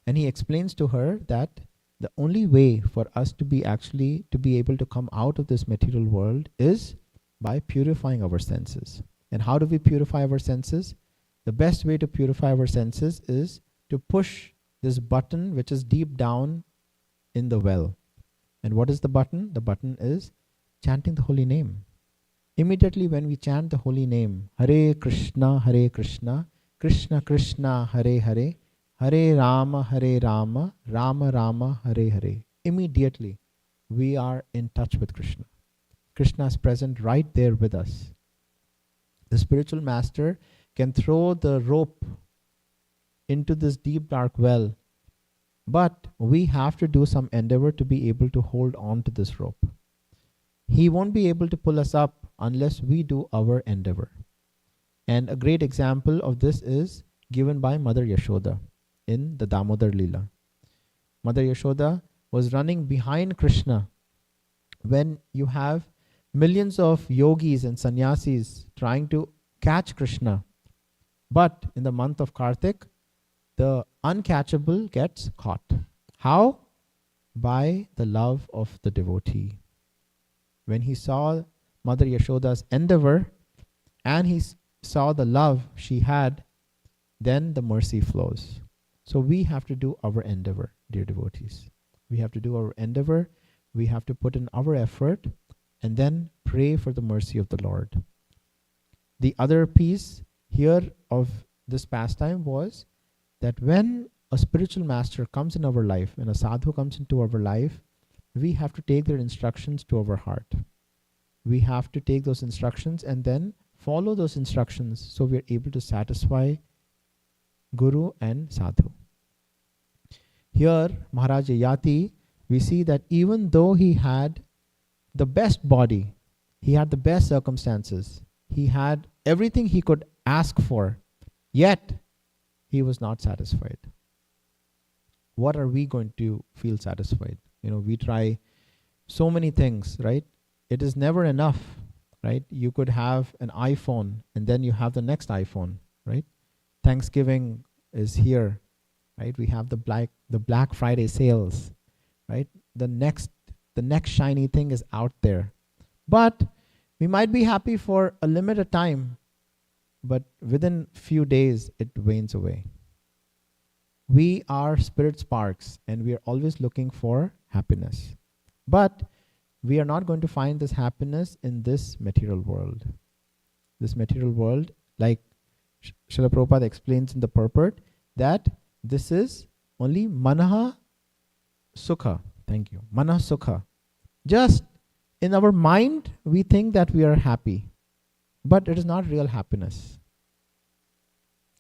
A: And he explains to her that the only way for us to be able to come out of this material world is by purifying our senses. And how do we purify our senses? The best way to purify our senses is to push this button which is deep down in the well. And what is the button? The button is chanting the holy name. Immediately when we chant the holy name, Hare Krishna, Krishna Krishna, Hare Hare, Hare Rama, Rama Rama, Hare Hare. Immediately we are in touch with Krishna. Krishna is present right there with us. The spiritual master can throw the rope into this deep dark well, but we have to do some endeavor to be able to hold on to this rope. He won't be able to pull us up unless we do our endeavor. And a great example of this is given by Mother Yashoda in the Damodar Leela. Mother Yashoda was running behind Krishna when you have millions of yogis and sannyasis trying to catch Krishna. But in the month of Kartik, the uncatchable gets caught. How? By the love of the devotee. When he saw Mother Yashoda's endeavor and he saw the love she had, then the mercy flows. So we have to do our endeavor, dear devotees. We have to do our endeavor. We have to put in our effort and then pray for the mercy of the Lord. The other piece here of this pastime was that when a spiritual master comes in our life, when a sadhu comes into our life, we have to take their instructions to our heart. We have to take those instructions and then follow those instructions so we are able to satisfy Guru and Sadhu. Here, Maharaj Yati, we see that even though he had the best body, he had the best circumstances, he had everything he could ask for, yet he was not satisfied. What are we going to feel satisfied? We try so many things, right? It is never enough, right? You could have an iPhone and then you have the next iPhone, right? Thanksgiving is here, right? We have the Black Friday sales, right? The next shiny thing is out there. But we might be happy for a limited time, but within few days it wanes away. We are spirit sparks and we are always looking for happiness. But we are not going to find this happiness in this material world. This material world, like Srila Prabhupada explains in the purport, that this is only manaha sukha. Thank you. Manaha sukha. Just in our mind, we think that we are happy, but it is not real happiness.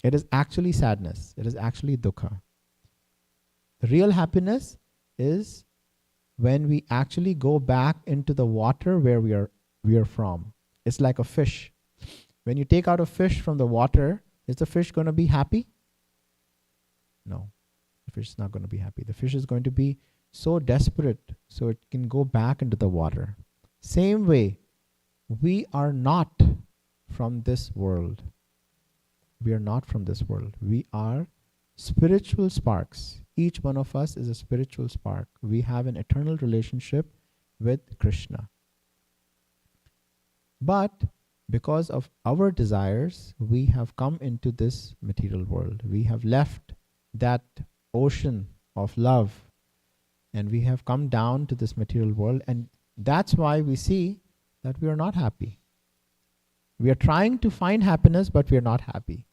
A: It is actually sadness. It is actually dukkha. The real happiness is when we actually go back into the water where we are from. It's like a fish. When you take out a fish from the water, is the fish going to be happy? No, the fish is not going to be happy. The fish is going to be so desperate so it can go back into the water. Same way, we are not from this world. We are not from this world. We are spiritual sparks. Each one of us is a spiritual spark. We have an eternal relationship with Krishna. But because of our desires, we have come into this material world. We have left that ocean of love and we have come down to this material world, and that's why we see that we are not happy. We are trying to find happiness, but we are not happy.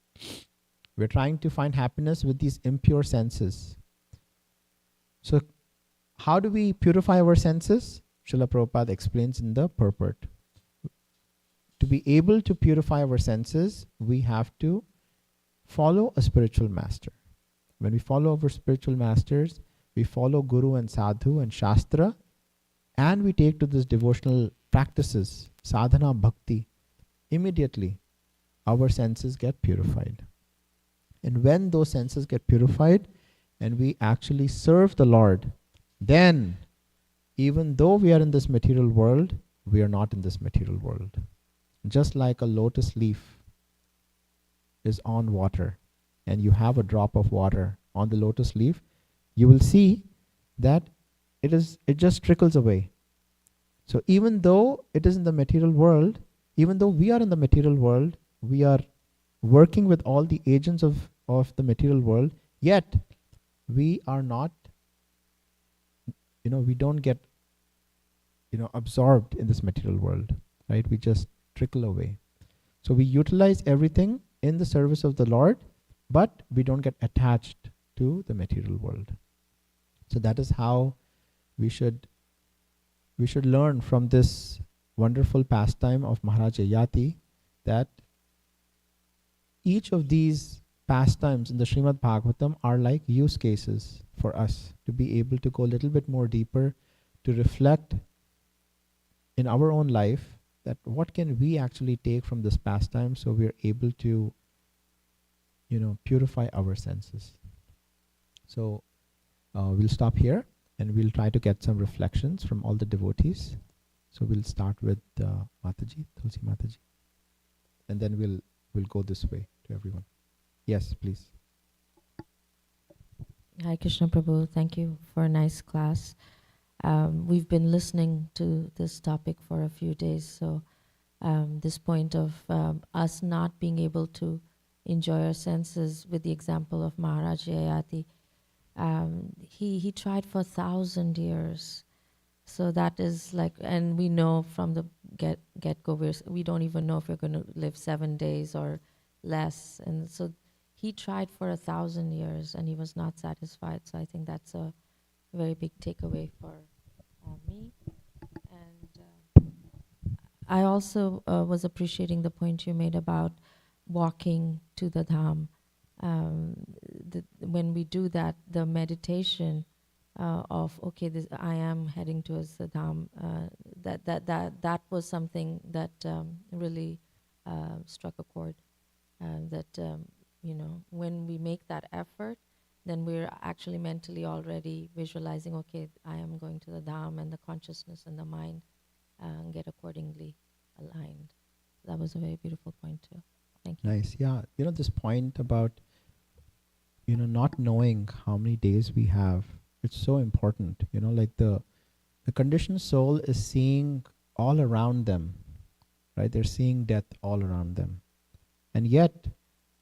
A: We are trying to find happiness with these impure senses. So how do we purify our senses? Srila Prabhupada explains in the purport. To be able to purify our senses, we have to follow a spiritual master. When we follow our spiritual masters, we follow Guru and Sadhu and Shastra, and we take to these devotional practices, sadhana, bhakti, immediately our senses get purified. And when those senses get purified and we actually serve the Lord, then even though we are in this material world, we are not in this material world. Just like a lotus leaf is on water and you have a drop of water on the lotus leaf, you will see that it just trickles away. So even though it is in the material world, even though we are in the material world, we are working with all the agents of the material world, yet we are not, we don't get, absorbed in this material world, right? We just trickle away. So we utilize everything in the service of the Lord, but we don't get attached to the material world. So that is how we should learn from this wonderful pastime of Maharaj Yayati, that each of these pastimes in the Srimad Bhagavatam are like use cases for us to be able to go a little bit more deeper, to reflect in our own life that what can we actually take from this pastime, so we're able to, purify our senses. So we'll stop here and we'll try to get some reflections from all the devotees. So we'll start with Mataji, Tulsi Mataji, and then we'll go this way to everyone. Yes, please.
B: Hi Krishna Prabhu, thank you for a nice class. We've been listening to this topic for a few days, so this point of us not being able to enjoy our senses, with the example of Maharaj Yayati, he tried for 1,000 years. So that is like, and we know from the get-go, we don't even know if we're going to live 7 days or less. And so he tried for 1,000 years and he was not satisfied. So I think that's a very big takeaway for me. And I also was appreciating the point you made about walking to the Dham. When we do that, the meditation of this, I am heading towards the Dham, that was something that really struck a chord. That when we make that effort, then we're actually mentally already visualizing, I am going to the Dham, and the consciousness and the mind get accordingly aligned. That was a very beautiful point too. Thank you.
A: Nice. Yeah. This point about, not knowing how many days we have, it's so important. Like the conditioned soul is seeing all around them, right? They're seeing death all around them. And yet,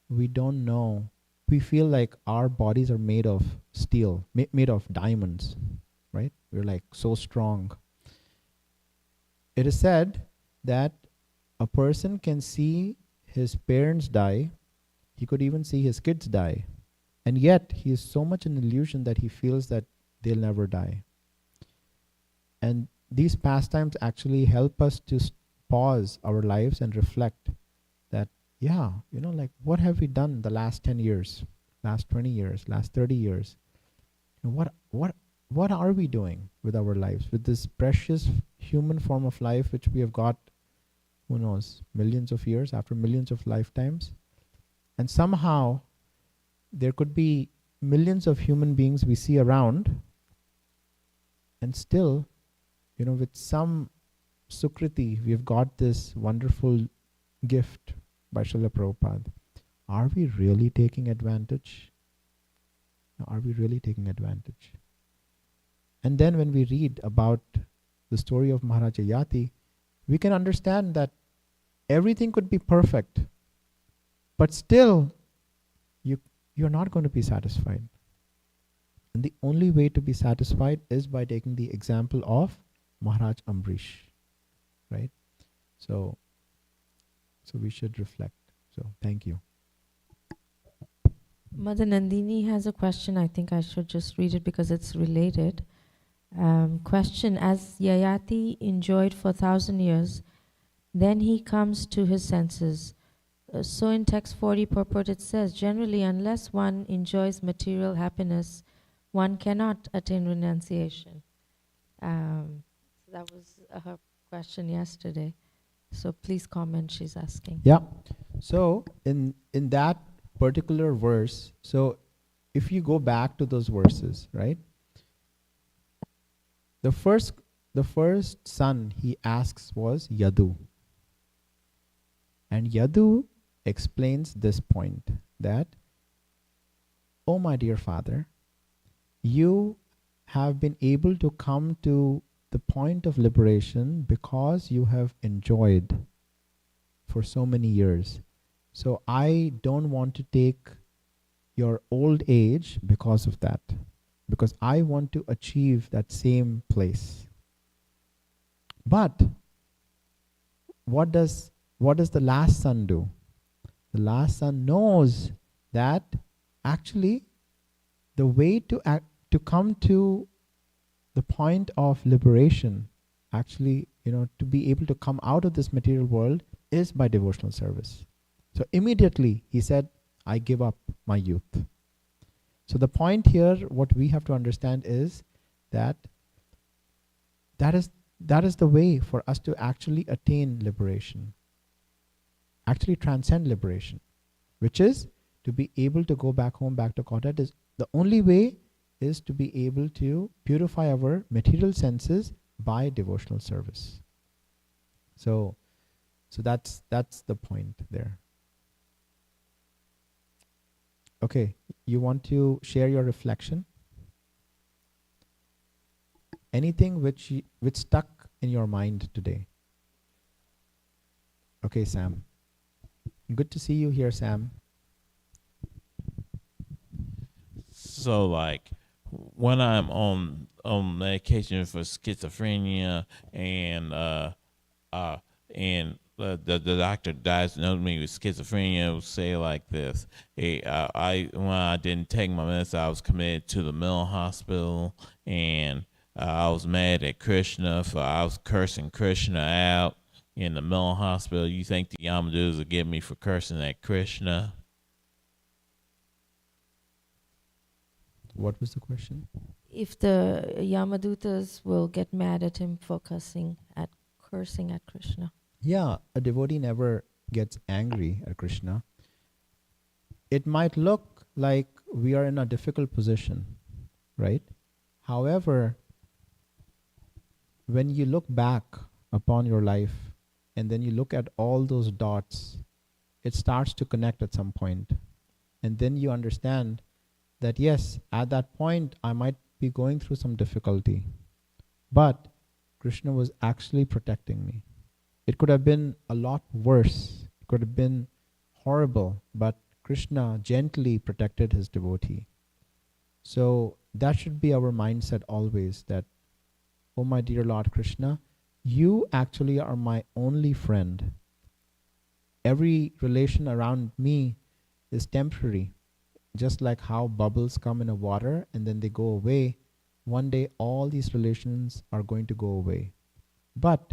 A: we don't know. We feel like our bodies are made of steel, made of diamonds, right? We're like so strong. It is said that a person can see his parents die, he could even see his kids die, and yet he is so much an illusion that he feels that they'll never die. And these pastimes actually help us to pause our lives and reflect that, like what have we done the last 10 years, last 20 years, last 30 years? What are we doing with our lives, with this precious human form of life which we have got, who knows, millions of years, after millions of lifetimes? And somehow there could be millions of human beings we see around, and still, with some Sukriti, we've got this wonderful gift by Srila Prabhupada. Are we really taking advantage? Are we really taking advantage? And then when we read about the story of Maharaj Yayati, we can understand that everything could be perfect, but still you're not going to be satisfied. And the only way to be satisfied is by taking the example of Maharaj Ambrish, right? So we should reflect. So thank you.
B: Mother Nandini has a question. I think I should just read it because it's related. Question: as Yayati enjoyed for 1,000 years, then he comes to his senses. So in text 40 purport it says, generally unless one enjoys material happiness, one cannot attain renunciation. That was her question yesterday. So please comment, she's asking.
A: Yeah. So in that particular verse, so if you go back to those verses, right? The first son he asks was Yadu. And Yadu explains this point that, oh my dear father, you have been able to come to the point of liberation because you have enjoyed for so many years. So I don't want to take your old age because of that, because I want to achieve that same place. But what does what does the last son do? The last son knows that actually the way to come to the point of liberation, actually, to be able to come out of this material world is by devotional service. So immediately he said, I give up my youth. So the point here, what we have to understand is that that is the way for us to actually attain liberation, actually transcend liberation, which is to be able to go back home, back to Godhead. Is the only way is to be able to purify our material senses by devotional service. So that's the point there. Okay, you want to share your reflection? Anything which stuck in your mind today? Okay, Sam. Good to see you here, Sam.
G: So like when I'm on medication for schizophrenia and the doctor diagnosed me with schizophrenia, will say like this: hey, when I didn't take my medicine, I was committed to the mental hospital, and I was mad at Krishna for I was cursing Krishna out in the mental hospital. You think the Yamadus will get me for cursing at Krishna?
A: What was the question?
B: If the Yamadutas will get mad at him for cursing at Krishna.
A: Yeah, a devotee never gets angry at Krishna. It might look like we are in a difficult position, right? However, when you look back upon your life and then you look at all those dots, it starts to connect at some point. And then you understand that yes, at that point I might be going through some difficulty, but Krishna was actually protecting me. It could have been a lot worse. It could have been horrible, but Krishna gently protected his devotee. So that should be our mindset always, that, oh my dear Lord Krishna, you actually are my only friend. Every relation around me is temporary. Just like how bubbles come in a water and then they go away, one day all these relations are going to go away. But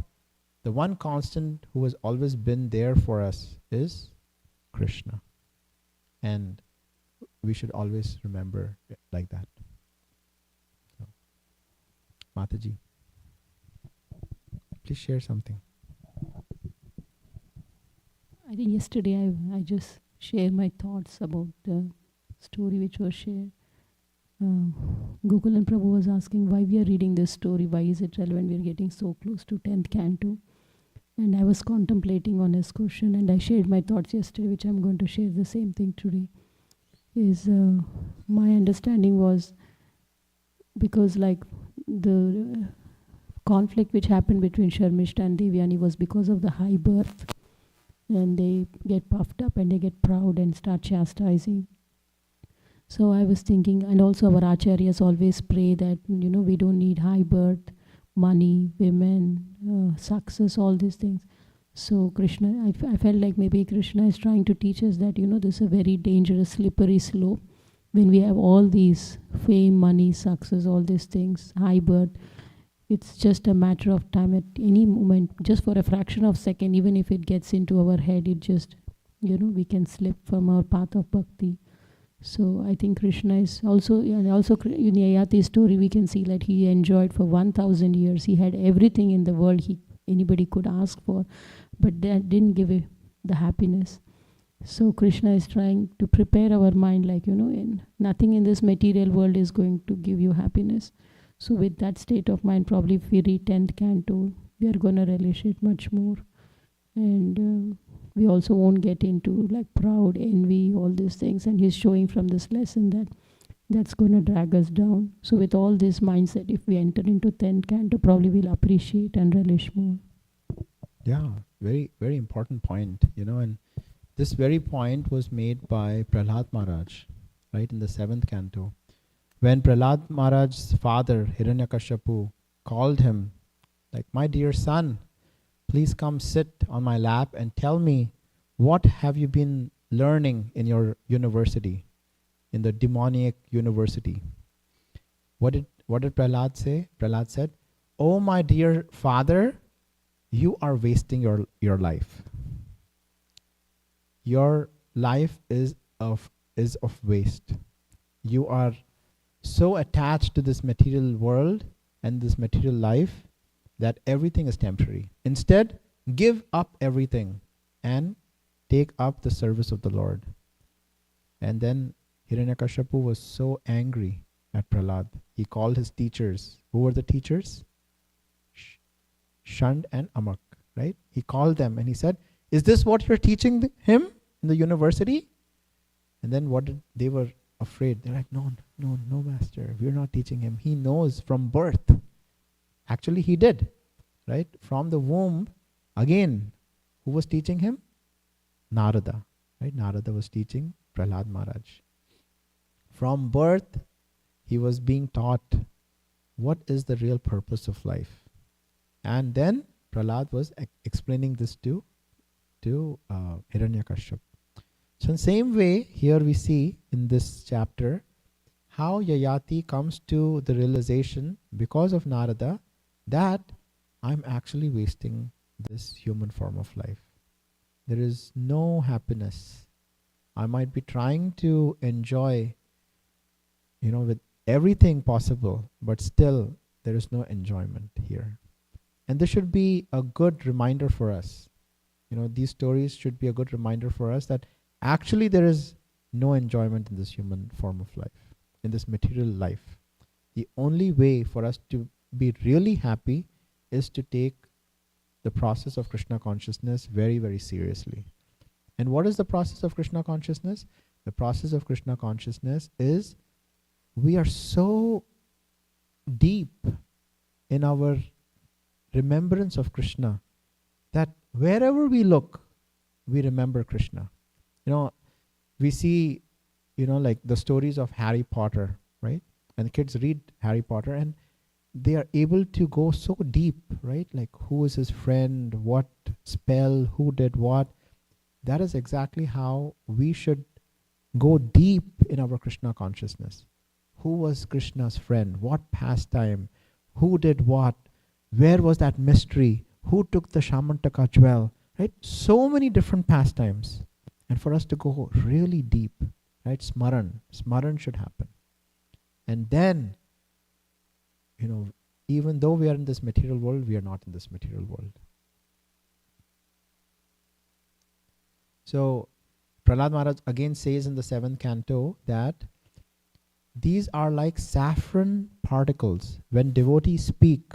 A: the one constant who has always been there for us is Krishna. And we should always remember it like that. So, Mataji, please share something.
D: I think yesterday I just shared my thoughts about the story which was shared. Gokulan Prabhu was asking why we are reading this story, why is it relevant, we are getting so close to 10th canto. And I was contemplating on his question, and I shared my thoughts yesterday, which I'm going to share the same thing today. Is my understanding was, because like the conflict which happened between Sharmishta and Devyani was because of the high birth, and they get puffed up and they get proud and start chastising. So I was thinking, and also our acharyas always pray that, we don't need high birth, money, women, success, all these things. So Krishna, I felt like maybe Krishna is trying to teach us that, this is a very dangerous, slippery slope. When we have all these fame, money, success, all these things, high birth, it's just a matter of time. At any moment, just for a fraction of a second, even if it gets into our head, it just, we can slip from our path of bhakti. So I think Krishna is also, and also in Yayati's story, we can see that he enjoyed for 1,000 years. He had everything in the world anybody could ask for, but that didn't give the happiness. So Krishna is trying to prepare our mind, like, nothing in this material world is going to give you happiness. So with that state of mind, probably if we read 10th canto, we are going to relish it much more. And we also won't get into like proud, envy, all these things. And he's showing from this lesson that that's going to drag us down. So with all this mindset, if we enter into 10th canto, probably we'll appreciate and relish more.
A: Yeah, very, very important point, and this very point was made by Prahlad Maharaj, right, in the 7th canto. When Prahlad Maharaj's father, Hiranyakashipu, called him, like, my dear son, please come sit on my lap and tell me, what have you been learning in your university, in the demoniac university? What did Prahlad say? Prahlad said, "Oh my dear father, you are wasting your life. Your life is of waste. You are so attached to this material world and this material life that everything is temporary. Instead, give up everything and take up the service of the Lord." And then Hiranyakashipu was so angry at Prahlad. He called his teachers. Who were the teachers? Shand and Amak, right? He called them and he said, "Is this what you're teaching him in the university?" And then they were afraid. They're like, no, master, we're not teaching him. He knows from birth. Actually, he did, right? From the womb, again, who was teaching him? Narada, right? Narada was teaching Prahlad Maharaj. From birth, he was being taught what is the real purpose of life. And then Prahlad was explaining this to Hiranyakashipu. So in the same way, here we see in this chapter how Yayati comes to the realization because of Narada that I'm actually wasting this human form of life. There is no happiness. I might be trying to enjoy, with everything possible, but still there is no enjoyment here. And this should be a good reminder for us. These stories should be a good reminder for us that actually there is no enjoyment in this human form of life, in this material life. The only way for us to be really happy is to take the process of Krishna consciousness very, very seriously. And what is the process of Krishna consciousness? The process of Krishna consciousness is we are so deep in our remembrance of Krishna that wherever we look, we remember Krishna. We see, like the stories of Harry Potter, right? And the kids read Harry Potter and they are able to go so deep, right? Like who is his friend, what spell, who did what. That is exactly how we should go deep in our Krishna consciousness. Who was Krishna's friend? What pastime? Who did what? Where was that mystery? Who took the Shamantaka jewel? Right? So many different pastimes. And for us to go really deep, right? Smaran should happen. And then, even though we are in this material world, we are not in this material world. So, Prahlad Maharaj again says in the 7th canto that these are like saffron particles. When devotees speak,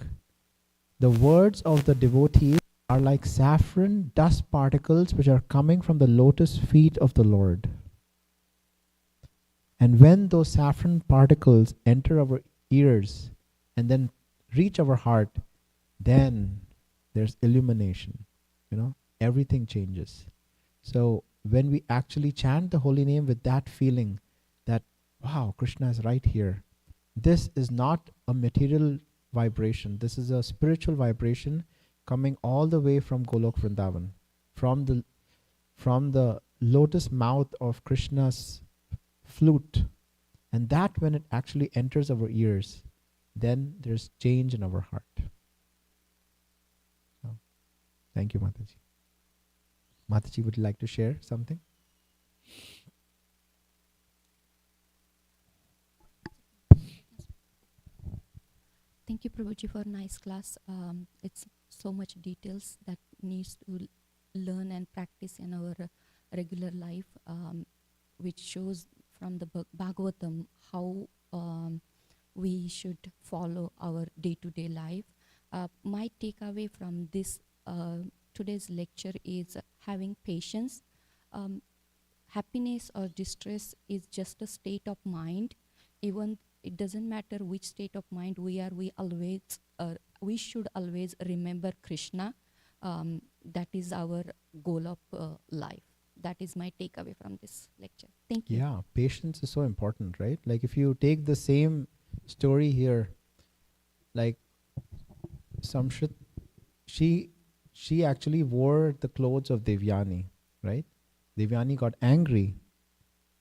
A: the words of the devotees are like saffron dust particles which are coming from the lotus feet of the Lord. And when those saffron particles enter our ears and then reach our heart, then there's illumination. Everything changes. So when we actually chant the holy name with that feeling that, wow, Krishna is right here. This is not a material vibration. This is a spiritual vibration coming all the way from Golok Vrindavan, from the lotus mouth of Krishna's flute. And that when it actually enters our ears, then there's change in our heart. So, thank you, Mataji. Mataji, would you like to share something?
H: Thank you, Prabhuji, for nice class. It's so much details that needs to learn and practice in our regular life, which shows from the Bhagavatam how we should follow our day-to-day life. My takeaway from this today's lecture is having patience. Happiness or distress is just a state of mind. Even it doesn't matter which state of mind we are, we should always remember Krishna. That is our goal of life. That is my takeaway from this lecture. Thank you.
A: Yeah, patience is so important, right? Like if you take the same story here, like Samshit, she she actually wore the clothes of Devyani, right? Devyani got angry.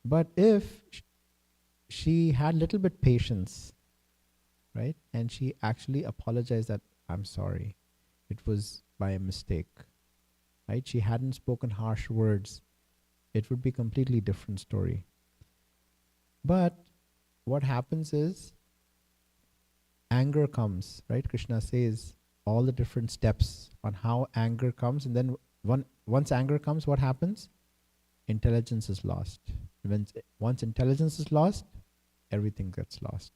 A: But if she had little bit patience, right? And she actually apologized that, I'm sorry, it was by a mistake, right? She hadn't spoken harsh words. It would be completely different story. But what happens is anger comes, right? Krishna says all the different steps on how anger comes, and then once anger comes, what happens? Intelligence is lost. Once intelligence is lost, everything gets lost.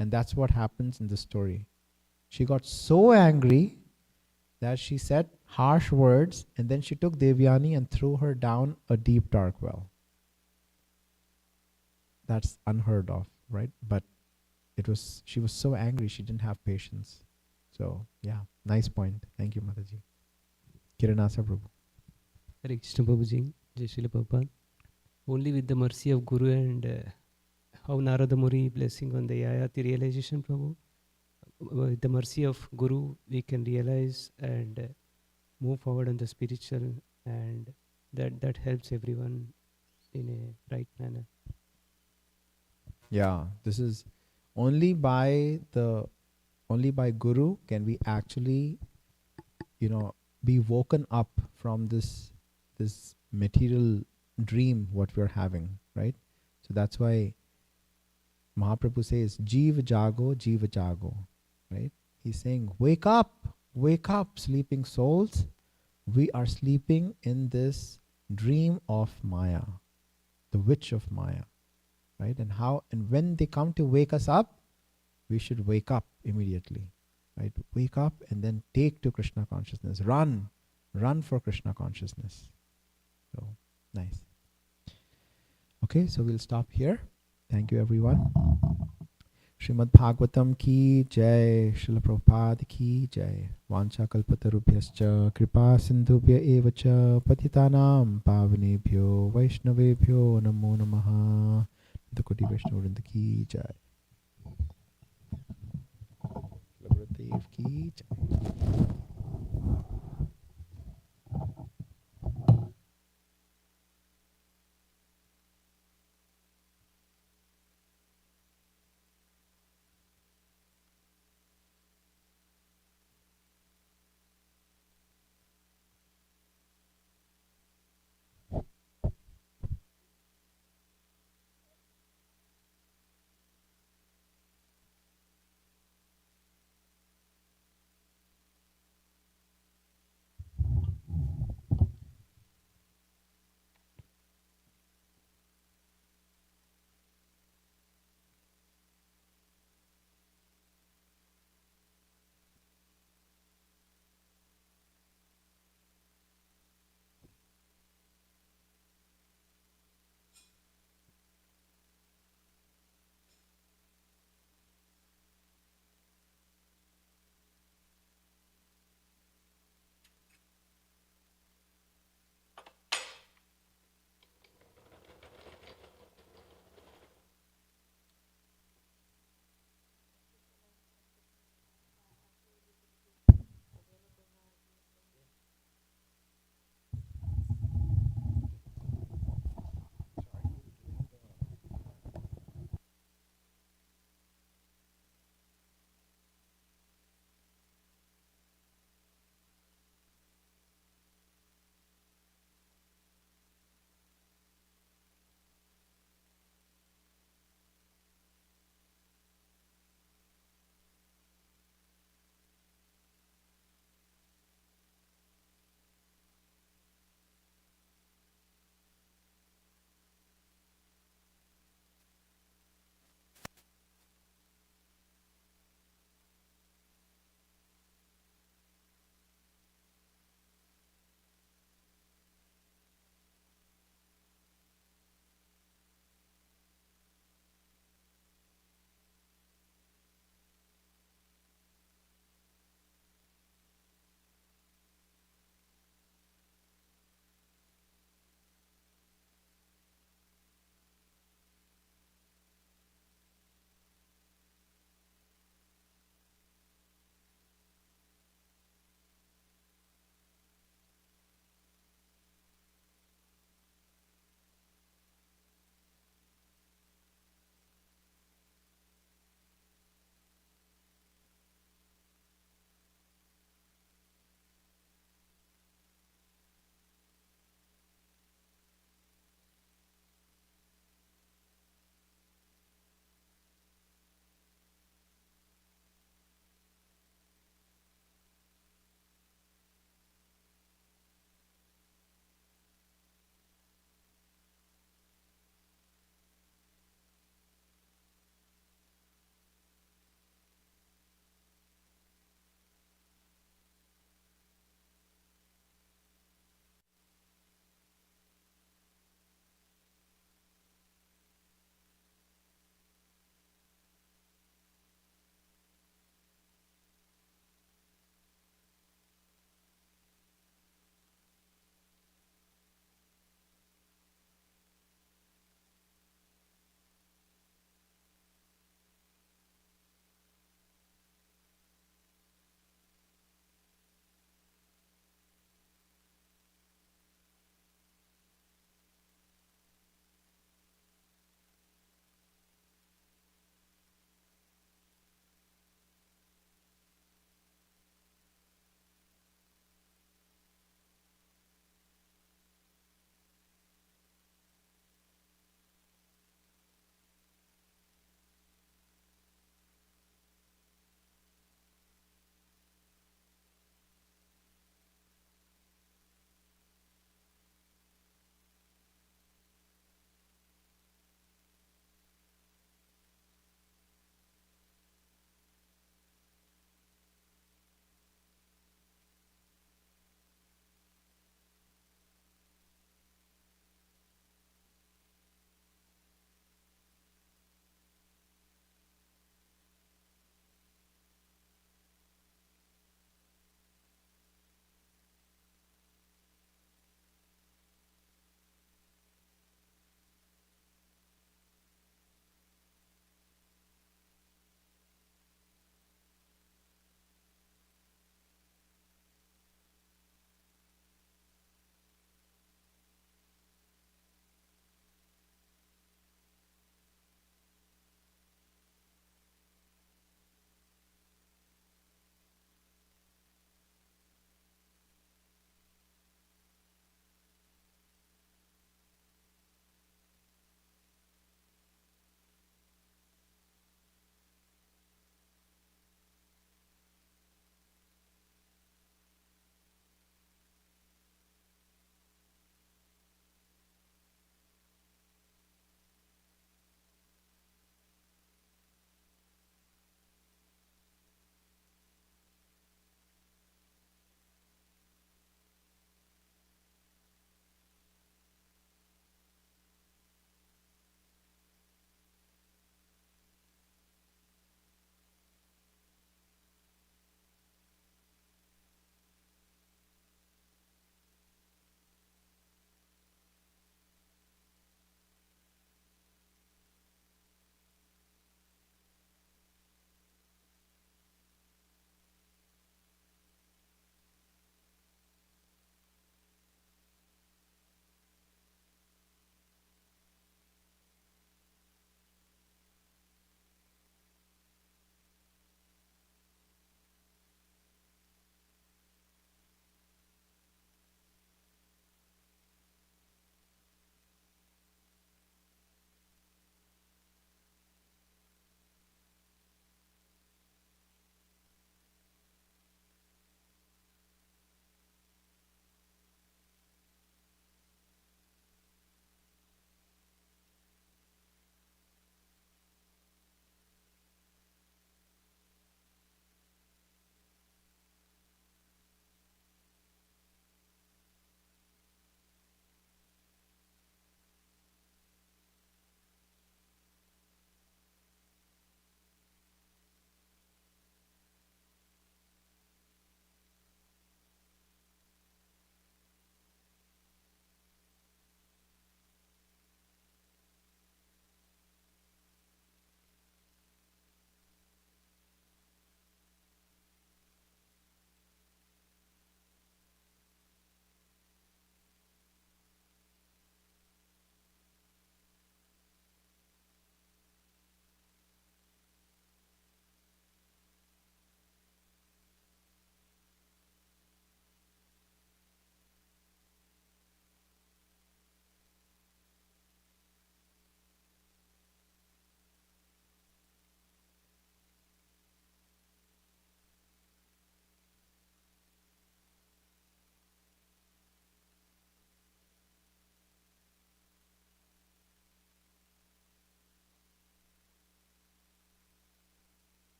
A: And that's what happens in the story. She got so angry that she said harsh words, and then she took Devyani and threw her down a deep dark well. That's unheard of, right? But she was so angry she didn't have patience. So yeah, nice point. Thank you, Mataji. Kiranasa Prabhu.
I: Hare Krishna Prabhuji, Jai Srila Prabhupada. Only with the mercy of Guru and how Narada Muni blessing on the Yayati realization, Prabhu. With the mercy of Guru, we can realize and move forward on the spiritual, and that helps everyone in a right manner.
A: Yeah, this is only by Guru can we actually, be woken up from this material dream what we're having, right? So that's why Mahaprabhu says, Jeev Jago, right? He's saying, wake up, sleeping souls. We are sleeping in this dream of Maya, the witch of Maya, right? And when they come to wake us up, we should wake up immediately, right? Wake up and then take to Krishna consciousness. Run for Krishna consciousness. So, nice. Okay, so we'll stop here. Thank you, everyone. Srimad Bhagavatam ki jai, Srila Prabhupada ki jai. Vancha kalpatarubhyascha kripa sindhubhya evacha patitanam pavanebhyo vaishnavebhyo namo namaha. The Koti Vaishnavrinda ki jai. Srila Gurudev ki jai.